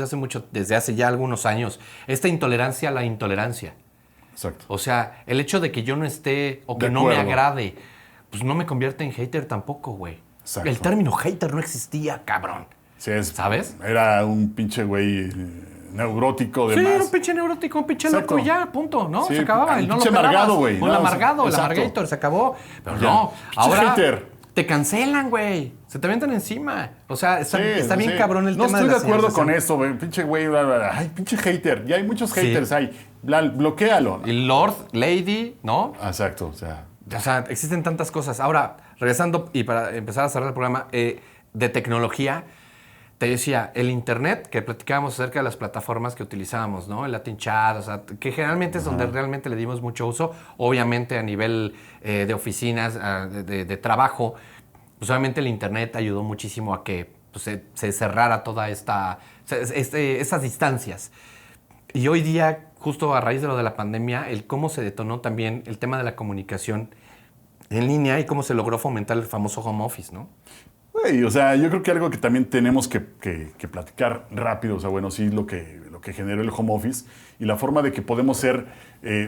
desde hace ya algunos años. Esta intolerancia a la intolerancia. Exacto. O sea, el hecho de que yo no esté o que De no me acuerdo. agrade, pues no me convierte en hater tampoco, güey. Exacto. El término hater no existía, cabrón. Sí, ¿Sabes? Era un pinche güey neurótico, Sí, demás. era un pinche neurótico, un pinche Exacto. loco y ya, punto, ¿no? Sí, se acababa. un No pinche lo pelabas. amargado, güey, Un ¿no? amargado, el Exacto. amargator, se acabó. Pero Ya. no, Pinche ahora hater. te cancelan, güey. Se te avientan encima. O sea, está Sí, bien sí. cabrón el no tema estoy de de la acuerdo con señalización. eso, güey. Pinche güey, bla, bla, bla. Ay, pinche hater. Ya hay muchos Sí. haters ahí. Bloquéalo. Y Lord, Lady, ¿no? Exacto, o sea. O sea, existen tantas cosas. Ahora, regresando y para empezar a cerrar el programa de tecnología, te decía, el Internet, que platicábamos acerca de las plataformas que utilizábamos, ¿no? El Latin Chat, o sea, que generalmente es donde realmente le dimos mucho uso. Obviamente a nivel de oficinas, de trabajo, pues obviamente el Internet ayudó muchísimo a que pues, se cerrara toda estas distancias. Y hoy día, justo a raíz de lo de la pandemia, el cómo se detonó también el tema de la comunicación en línea y cómo se logró fomentar el famoso home office, ¿no? Güey, o sea, yo creo que algo que también tenemos que platicar rápido, o sea, bueno, sí, lo que generó el home office y la forma de que podemos ser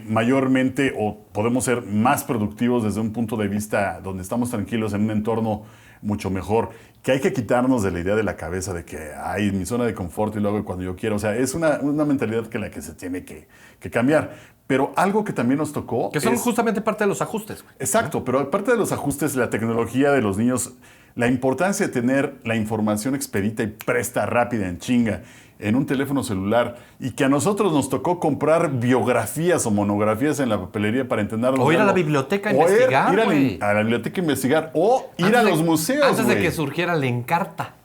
mayormente o podemos ser más productivos desde un punto de vista donde estamos tranquilos en un entorno mucho mejor, que hay que quitarnos de la idea de la cabeza de que hay mi zona de confort y lo hago cuando yo quiero. O sea, es una mentalidad que la que se tiene que cambiar. Pero algo que también nos tocó... Que son justamente parte de los ajustes. Güey. Exacto, pero aparte de los ajustes, la tecnología de los niños, la importancia de tener la información expedita y presta, rápida, en chinga, en un teléfono celular, y que a nosotros nos tocó comprar biografías o monografías en la papelería para entenderlo. O ir a la biblioteca a investigar, ir a la biblioteca a investigar, o ir a los museos, antes de que surgiera la Encarta.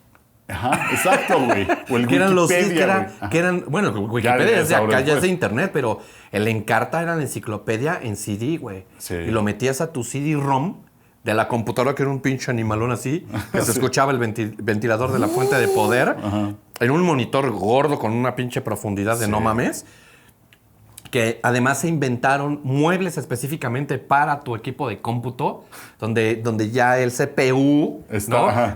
Ajá, exacto, güey. O el que eran Wikipedia, que eran, bueno, Wikipedia ya es de internet, pero el Encarta era la enciclopedia en CD, güey. Sí. Y lo metías a tu CD-ROM de la computadora, que era un pinche animalón así, que se escuchaba el ventilador de la fuente de poder, en un monitor gordo con una pinche profundidad de no mames, que además se inventaron muebles específicamente para tu equipo de cómputo, donde ya el CPU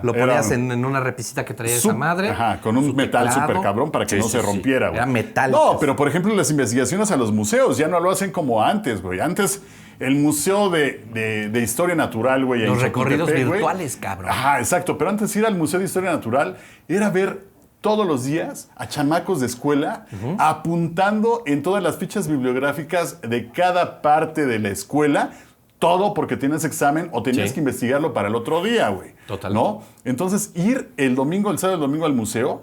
lo ponías en una repisita que traía esa madre. Ajá, con un metal súper cabrón para que no se rompiera, güey. Era metal. No, pero por ejemplo las investigaciones a los museos ya no lo hacen como antes, güey. Antes el museo de historia natural, güey. Los recorridos virtuales, cabrón. Ajá, exacto. Pero antes ir al museo de historia natural era ver todos los días a chamacos de escuela apuntando en todas las fichas bibliográficas de cada parte de la escuela, todo porque tienes examen o tenías que investigarlo para el otro día, güey. Total. ¿No? Entonces, ir el sábado, el domingo al museo,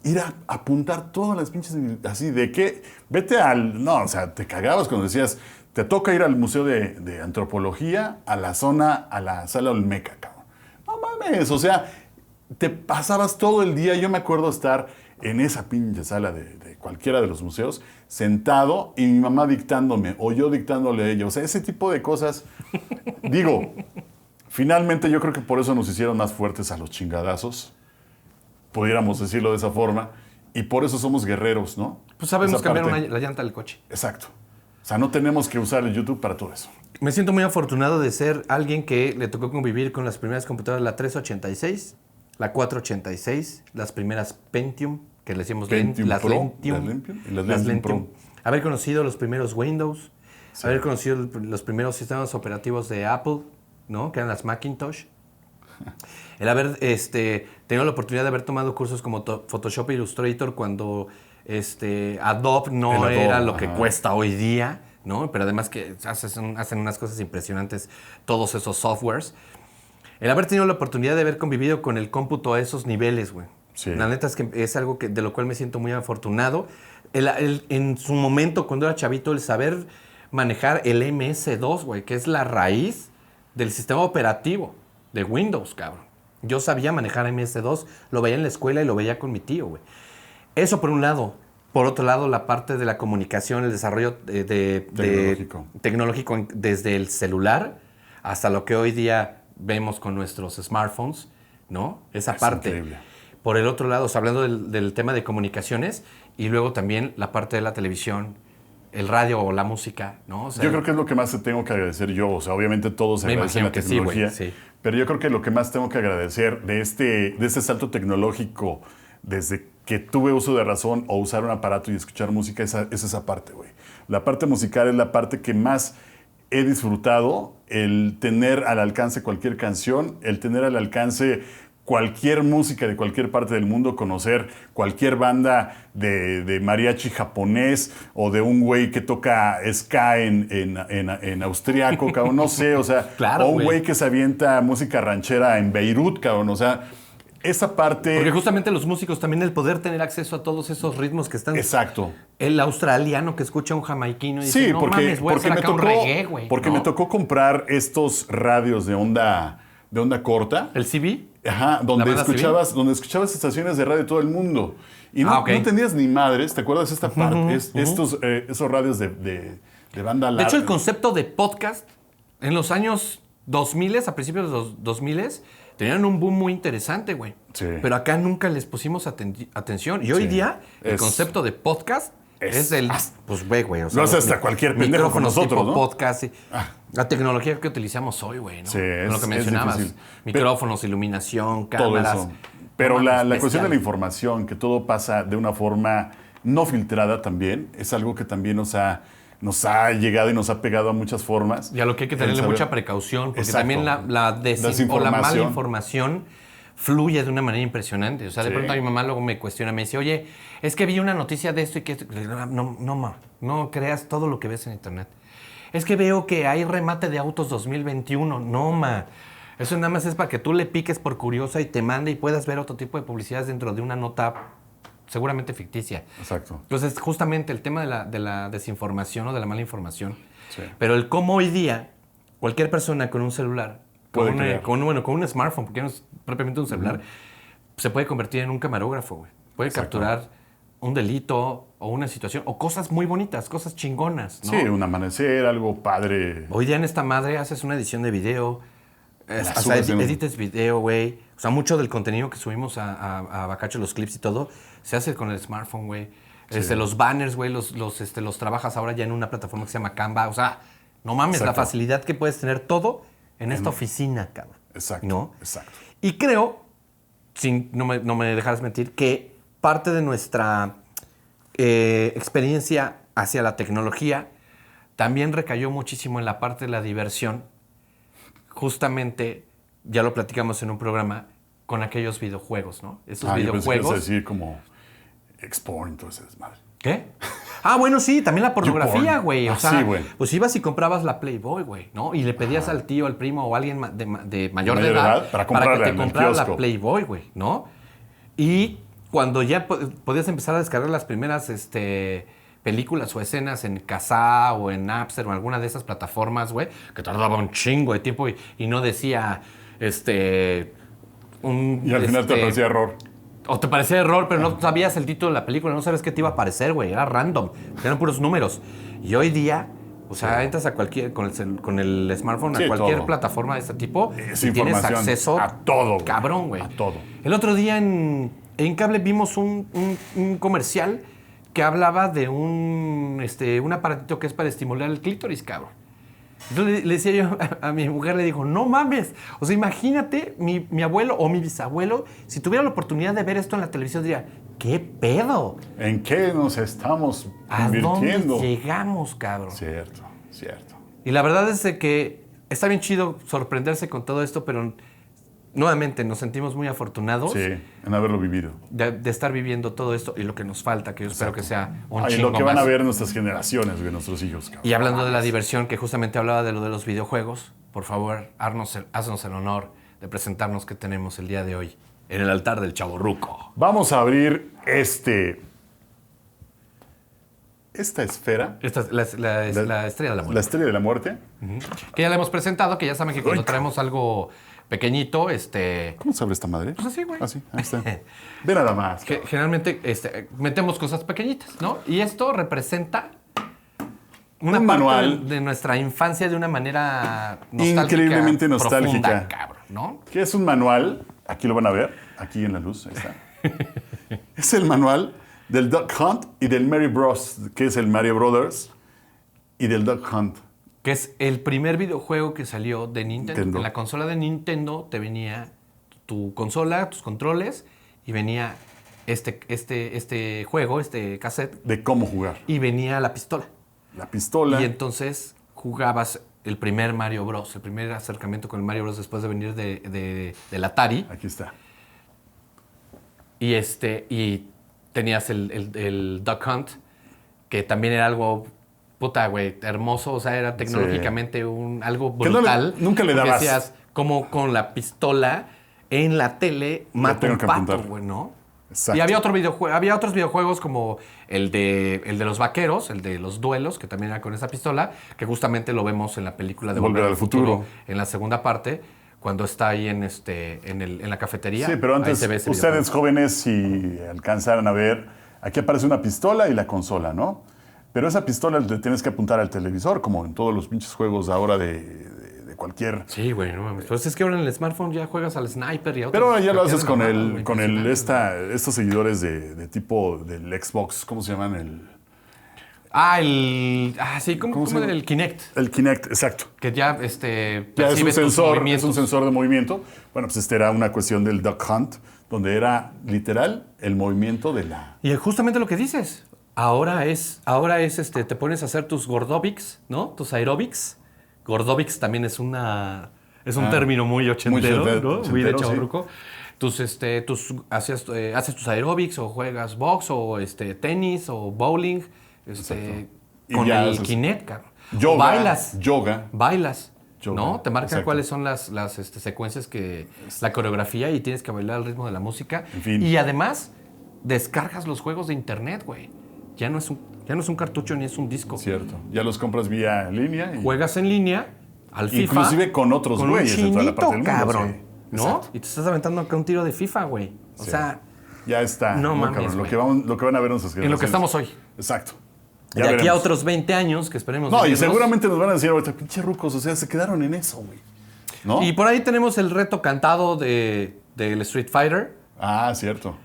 ir a apuntar todas las pinches, así, de que, vete no, o sea, te cagabas cuando decías, te toca ir al museo de antropología, a la sala Olmeca, cabrón. No mames, o sea, te pasabas todo el día. Yo me acuerdo estar en esa pinche sala de cualquiera de los museos, sentado y mi mamá dictándome o yo dictándole a ella. O sea, ese tipo de cosas. Digo, finalmente yo creo que por eso nos hicieron más fuertes a los chingadazos, pudiéramos decirlo de esa forma, y por eso somos guerreros, ¿no? Pues sabemos cambiar la llanta del coche. Exacto. O sea, no tenemos que usar el YouTube para todo eso. Me siento muy afortunado de ser alguien que le tocó convivir con las primeras computadoras, la 386, la 486, las primeras Pentium, que le decíamos Pentium Pro, las Lentium Pro. Haber conocido los primeros Windows, haber conocido los primeros sistemas operativos de Apple, ¿no? Que eran las Macintosh. El haber tenido la oportunidad de haber tomado cursos como Photoshop e Illustrator cuando Adobe no era lo que cuesta hoy día, ¿no? Pero además que hacen unas cosas impresionantes todos esos softwares. El haber tenido la oportunidad de haber convivido con el cómputo a esos niveles, güey. Sí. La neta es que es algo de lo cual me siento muy afortunado. En su momento, cuando era chavito, el saber manejar el MS-2, güey, que es la raíz del sistema operativo de Windows, cabrón. Yo sabía manejar MS-2, lo veía en la escuela y lo veía con mi tío, güey. Eso por un lado. Por otro lado, la parte de la comunicación, el desarrollo tecnológico desde el celular hasta lo que hoy día vemos con nuestros smartphones, ¿no? Esa parte. Increíble. Por el otro lado, o sea, hablando del tema de comunicaciones y luego también la parte de la televisión, el radio o la música, ¿no? O sea, yo creo que es lo que más te tengo que agradecer yo. O sea, obviamente todos agradecen la tecnología, sí, pero yo creo que lo que más tengo que agradecer de este salto tecnológico desde que tuve uso de razón o usar un aparato y escuchar música es esa parte, güey. La parte musical es la parte que más he disfrutado, el tener al alcance cualquier canción, el tener al alcance cualquier música de cualquier parte del mundo, conocer cualquier banda de mariachi japonés o de un güey que toca ska en austriaco, cabrón, no sé, o sea, claro, o un güey que se avienta música ranchera en Beirut, cabrón, o sea, esa parte... Porque justamente los músicos también el poder tener acceso a todos esos ritmos que están... Exacto. El australiano que escucha a un jamaiquino y dice, Sí, no porque, mames, voy a porque, hacer me acá un tocó, reggae, güey. porque ¿no? me tocó comprar estos radios de onda corta. ¿El CB? Ajá, donde banda escuchabas estaciones de radio de todo el mundo. Y no, ok. no tenías ni madres, ¿te acuerdas esta parte? Esos radios de banda larga. De hecho, el concepto de podcast en los años 2000, a principios de los 2000, tenían un boom muy interesante, güey. Sí. Pero acá nunca les pusimos atención. Y hoy Sí. día, el concepto de podcast es el... Pues, güey, o sea, lo hace los hasta cualquier pendejo con micrófonos nosotros, tipo ¿no? podcast. La tecnología que utilizamos hoy, güey, ¿no? Sí, Con lo que mencionabas. difícil. Micrófonos, iluminación, Todo cámaras. eso. Pero No la mames, cuestión de la bestial. información, que todo pasa de una forma no filtrada también, es algo que también nos ha llegado y nos ha pegado a muchas formas. Y a lo que hay que tenerle mucha precaución, porque Exacto. también la o la mala Desinformación. información fluye de una manera impresionante. O sea, de Sí. pronto mi mamá luego me cuestiona, me dice, oye, es que vi una noticia de esto y que esto. No creas todo lo que ves en internet. Es que veo que hay remate de autos 2021. No, ma. Eso nada más es para que tú le piques por curiosa y te mande y puedas ver otro tipo de publicidades dentro de una nota seguramente ficticia. Exacto. Entonces, justamente el tema de la desinformación o de la mala información. Sí. Pero el cómo hoy día cualquier persona con un celular, Puede con crear. un smartphone, porque no es propiamente un celular, se puede convertir en un camarógrafo, güey. Puede Exacto. capturar un delito o una situación o cosas muy bonitas, cosas chingonas, ¿no? Sí, un amanecer, algo padre. Hoy día en esta madre haces una edición de video, o sea, subes en- edites video, güey. O sea, mucho del contenido que subimos a Bacacho, los clips y todo, se hace con el smartphone, güey. Sí. Los banners, güey, los trabajas ahora ya en una plataforma que se llama Canva. O sea, no mames, la Exacto. facilidad que puedes tener todo en esta oficina, cabrón. Exacto. ¿No? Exacto. Y creo, no me dejarás mentir, que parte de nuestra experiencia hacia la tecnología también recayó muchísimo en la parte de la diversión. Justamente, ya lo platicamos en un programa, con aquellos videojuegos, ¿no? Esos Yo pensé que ibas a videojuegos. decir como Exporn, entonces, desmadre. ¿Qué? Ah, bueno, sí, también la pornografía, YouPorn. güey. O Ah, sea, sí, güey. pues ibas y comprabas la Playboy, güey, ¿no? Y le pedías al tío, al primo o a alguien de mayor de Mayor de edad edad para que comprarla te en el comprara la kiosco. Playboy, güey, ¿no? Y cuando ya podías empezar a descargar las primeras películas o escenas en Kazaa o en Napster o en alguna de esas plataformas, güey, que tardaba un chingo de tiempo y no decía, Y al final te parecía error. o te parecía error, pero no sabías el título de la película, no sabes qué te iba a aparecer, güey. Era random, eran puros números. Y hoy día, o sea, entras a cualquier, con el smartphone, Sí, a cualquier todo. plataforma de este tipo, Es y tienes información acceso a todo, güey. cabrón, güey. A todo. El otro día en cable vimos un comercial que hablaba de un aparatito que es para estimular el clítoris, cabrón. Entonces le decía yo a mi mujer, le digo, no mames. O sea, imagínate mi abuelo o mi bisabuelo, si tuviera la oportunidad de ver esto en la televisión, diría, ¿qué pedo? ¿En qué nos estamos ¿A convirtiendo? dónde llegamos, cabrón? Cierto, cierto. Y la verdad es de que está bien chido sorprenderse con todo esto, pero nuevamente nos sentimos muy afortunados Sí, en haberlo vivido. de estar viviendo todo esto y lo que nos falta, que yo espero que sea un Ay, chingo lo que van más. a ver nuestras generaciones, güey, nuestros hijos. Cabrón. Y hablando de la diversión, que justamente hablaba de lo de los videojuegos, por favor, haznos el honor de presentarnos qué tenemos el día de hoy en el altar del chavorruco. Vamos a abrir esta esfera, Esta es la estrella de la la muerte. estrella de la muerte. Que ya la hemos presentado, que ya saben que cuando Uy. traemos algo pequeñito, ¿Cómo se abre esta madre? pues así, güey. Así, ahí está. Ve nada más. Que generalmente metemos cosas pequeñitas, ¿no? Y esto representa una Un parte manual. de nuestra infancia de una manera nostálgica, Increíblemente nostálgica. profunda, cabrón, ¿no? Que es un manual, aquí lo van a ver, aquí en la luz, ahí está. Es el manual del Duck Hunt y del Mario Bros, que es el Mario Brothers, y del Duck Hunt. Que es el primer videojuego que salió de Nintendo. Nintendo. En la consola de Nintendo te venía tu consola, tus controles, y venía este juego, este cassette, De cómo jugar. y venía la pistola. La pistola. Y entonces jugabas el primer Mario Bros., el primer acercamiento con el Mario Bros. Después de venir del Atari. Aquí está. Y tenías el Duck Hunt, que también era algo, puta, güey, hermoso. O sea, era tecnológicamente algo Que no brutal. nunca le porque dabas. decías, como con la pistola en la tele mata tengo un que pato, apuntar. güey, ¿no? Exacto. Y había otros videojuegos como el de los vaqueros, el de los duelos, que también era con esa pistola, que justamente lo vemos en la película de Volver al futuro. en la segunda parte, cuando está ahí en la cafetería. Sí, pero Ahí antes, se ve ese ustedes jóvenes, si alcanzaran a ver, aquí aparece una pistola y la consola, ¿no? Pero esa pistola le tienes que apuntar al televisor, como en todos los pinches juegos ahora de cualquier... Sí, güey, no mames. Pues es que ahora en el smartphone ya juegas al sniper y a otros. Pero ya lo cualquier haces con mamada, el, güey, con el impresionante. estos seguidores de tipo del Xbox, ¿cómo se llaman? Sí, ¿cómo se era llama? el Kinect? El Kinect, exacto. Que ya, Ya es percibe un tus sensor, es movimientos. un sensor de movimiento. Bueno, pues era una cuestión del Duck Hunt, donde era literal el movimiento de la... Y justamente lo que dices. Ahora es te pones a hacer tus gordobics, ¿no? Tus aerobics. Gordobics también es un término muy ochentero, ¿no? Muy de ochentero, chavorruco. Haces tus aerobics o juegas box o tenis o bowling, Y con ya el haces Kinect, cabrón. Yoga, O bailas. yoga. ¿No? Te marcan exacto. cuáles son las secuencias la coreografía y tienes que bailar al ritmo de la música. En fin. Y además, descargas los juegos de internet, güey. Ya no es un cartucho ni es un disco. Cierto. Ya los compras vía línea. Y Juegas en línea al FIFA. inclusive con otros con un güeyes en toda la parte del mundo. cabrón. Sí. ¿No? Exacto. Y te estás aventando acá un tiro de FIFA, güey. O Sí. sea, Ya está. No mames, cabrón. güey. Lo que van a ver nuestras en lo que generaciones. estamos hoy. Exacto. De Ya aquí a veremos. otros 20 años que esperemos. No, y vivirlos. seguramente nos van a decir ahorita, pinche rucos, o sea, se quedaron en eso, güey. ¿No? Y por ahí tenemos el reto cantado del Street Fighter. Ah, cierto.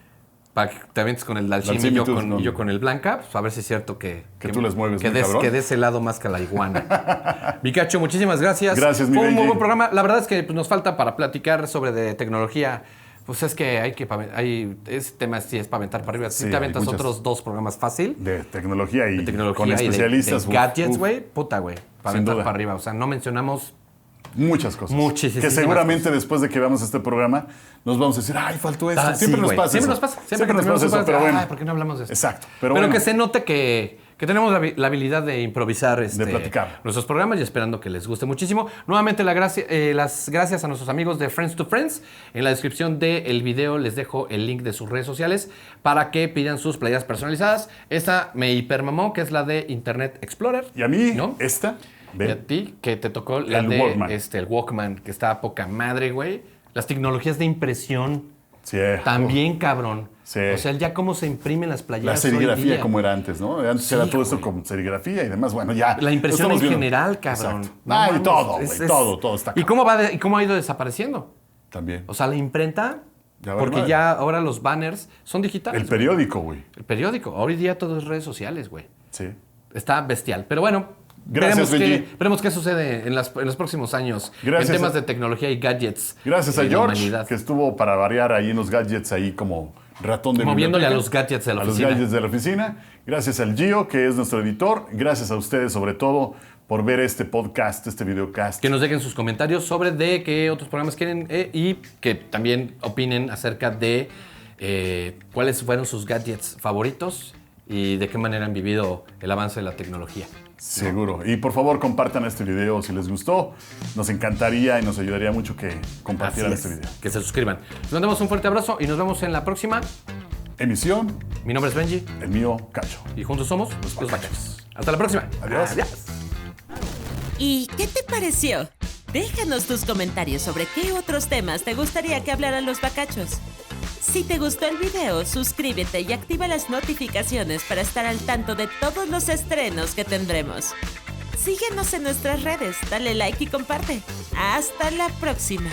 Para que te avientes con el Dalsim Dalsim y yo con el Blanca, pues a ver si es cierto que tú les mueves que muy cabrón. que de ese lado más que la iguana. Micacho, muchísimas gracias. Gracias, mi Fue un muy Benji. buen programa. La verdad es que pues, nos falta para platicar sobre de tecnología. Pues es que ese tema sí es para aventar para arriba. Si Sí, te aventas hay muchas- otros 2 programas fácil. De tecnología y De tecnología con y especialistas. de gadgets, güey. Puta, güey. Para Sin aventar duda. para arriba. O sea, no mencionamos. Muchas cosas. Muchísimas Que seguramente cosas. después de que veamos este programa, nos vamos a decir, ay, faltó esto. Ah, Siempre sí, nos güey. pasa Siempre eso. nos pasa. Siempre nos tenemos pasa eso, un- pero bueno. Ay, ¿por qué no hablamos de esto? Exacto. Pero bueno, que se note que tenemos la habilidad de improvisar platicar. nuestros programas y esperando que les guste muchísimo. Nuevamente las gracias a nuestros amigos de Friends to Friends. En la descripción del video les dejo el link de sus redes sociales para que pidan sus playeras personalizadas. Esta me hipermamó, que es la de Internet Explorer. Y a mí, ¿no? esta, Y a ve, ti, que te tocó la El de Walkman. el Walkman, que está a poca madre, güey. Las tecnologías de impresión. sí, También, cabrón. Sí. O sea, ya cómo se imprimen las la playeras hoy serigrafía día. como era antes, ¿no? Antes Sí, era todo esto güey. con serigrafía y demás. Bueno, ya. La impresión en estamos viendo. general, cabrón. Exacto. No y mames, todo, güey. Todo está ¿Y cómo ha ido desapareciendo? También. O sea, la imprenta, Ya vale porque madre. ya ahora los banners son digitales. El periódico, güey. El periódico. Hoy día todo es redes sociales, güey. Sí. Está bestial. Pero bueno, Gracias, Benji. veremos qué sucede en los próximos años Gracias en temas a- de tecnología y gadgets. Gracias a y la George, humanidad. que estuvo para variar ahí en los gadgets, ahí como ratón de Moviéndole biblioteca. a los gadgets de la A los oficina. gadgets de la oficina. Gracias al Gio, que es nuestro editor. Gracias a ustedes, sobre todo, por ver este podcast, este videocast. Que nos dejen sus comentarios sobre de qué otros programas quieren y que también opinen acerca de cuáles fueron sus gadgets favoritos y de qué manera han vivido el avance de la tecnología. Seguro. Y por favor, compartan este video si les gustó. Nos encantaría y nos ayudaría mucho que compartieran Así este es, video. que se suscriban. Les mandamos un fuerte abrazo y nos vemos en la próxima. Emisión, Mi nombre es Benji el mío, Cacho. y juntos somos los Bacachos. Hasta la próxima. Adiós. ¿Y qué te pareció? Déjanos tus comentarios sobre qué otros temas te gustaría que hablaran los Bacachos. Si te gustó el video, suscríbete y activa las notificaciones para estar al tanto de todos los estrenos que tendremos. Síguenos en nuestras redes, dale like y comparte. ¡Hasta la próxima!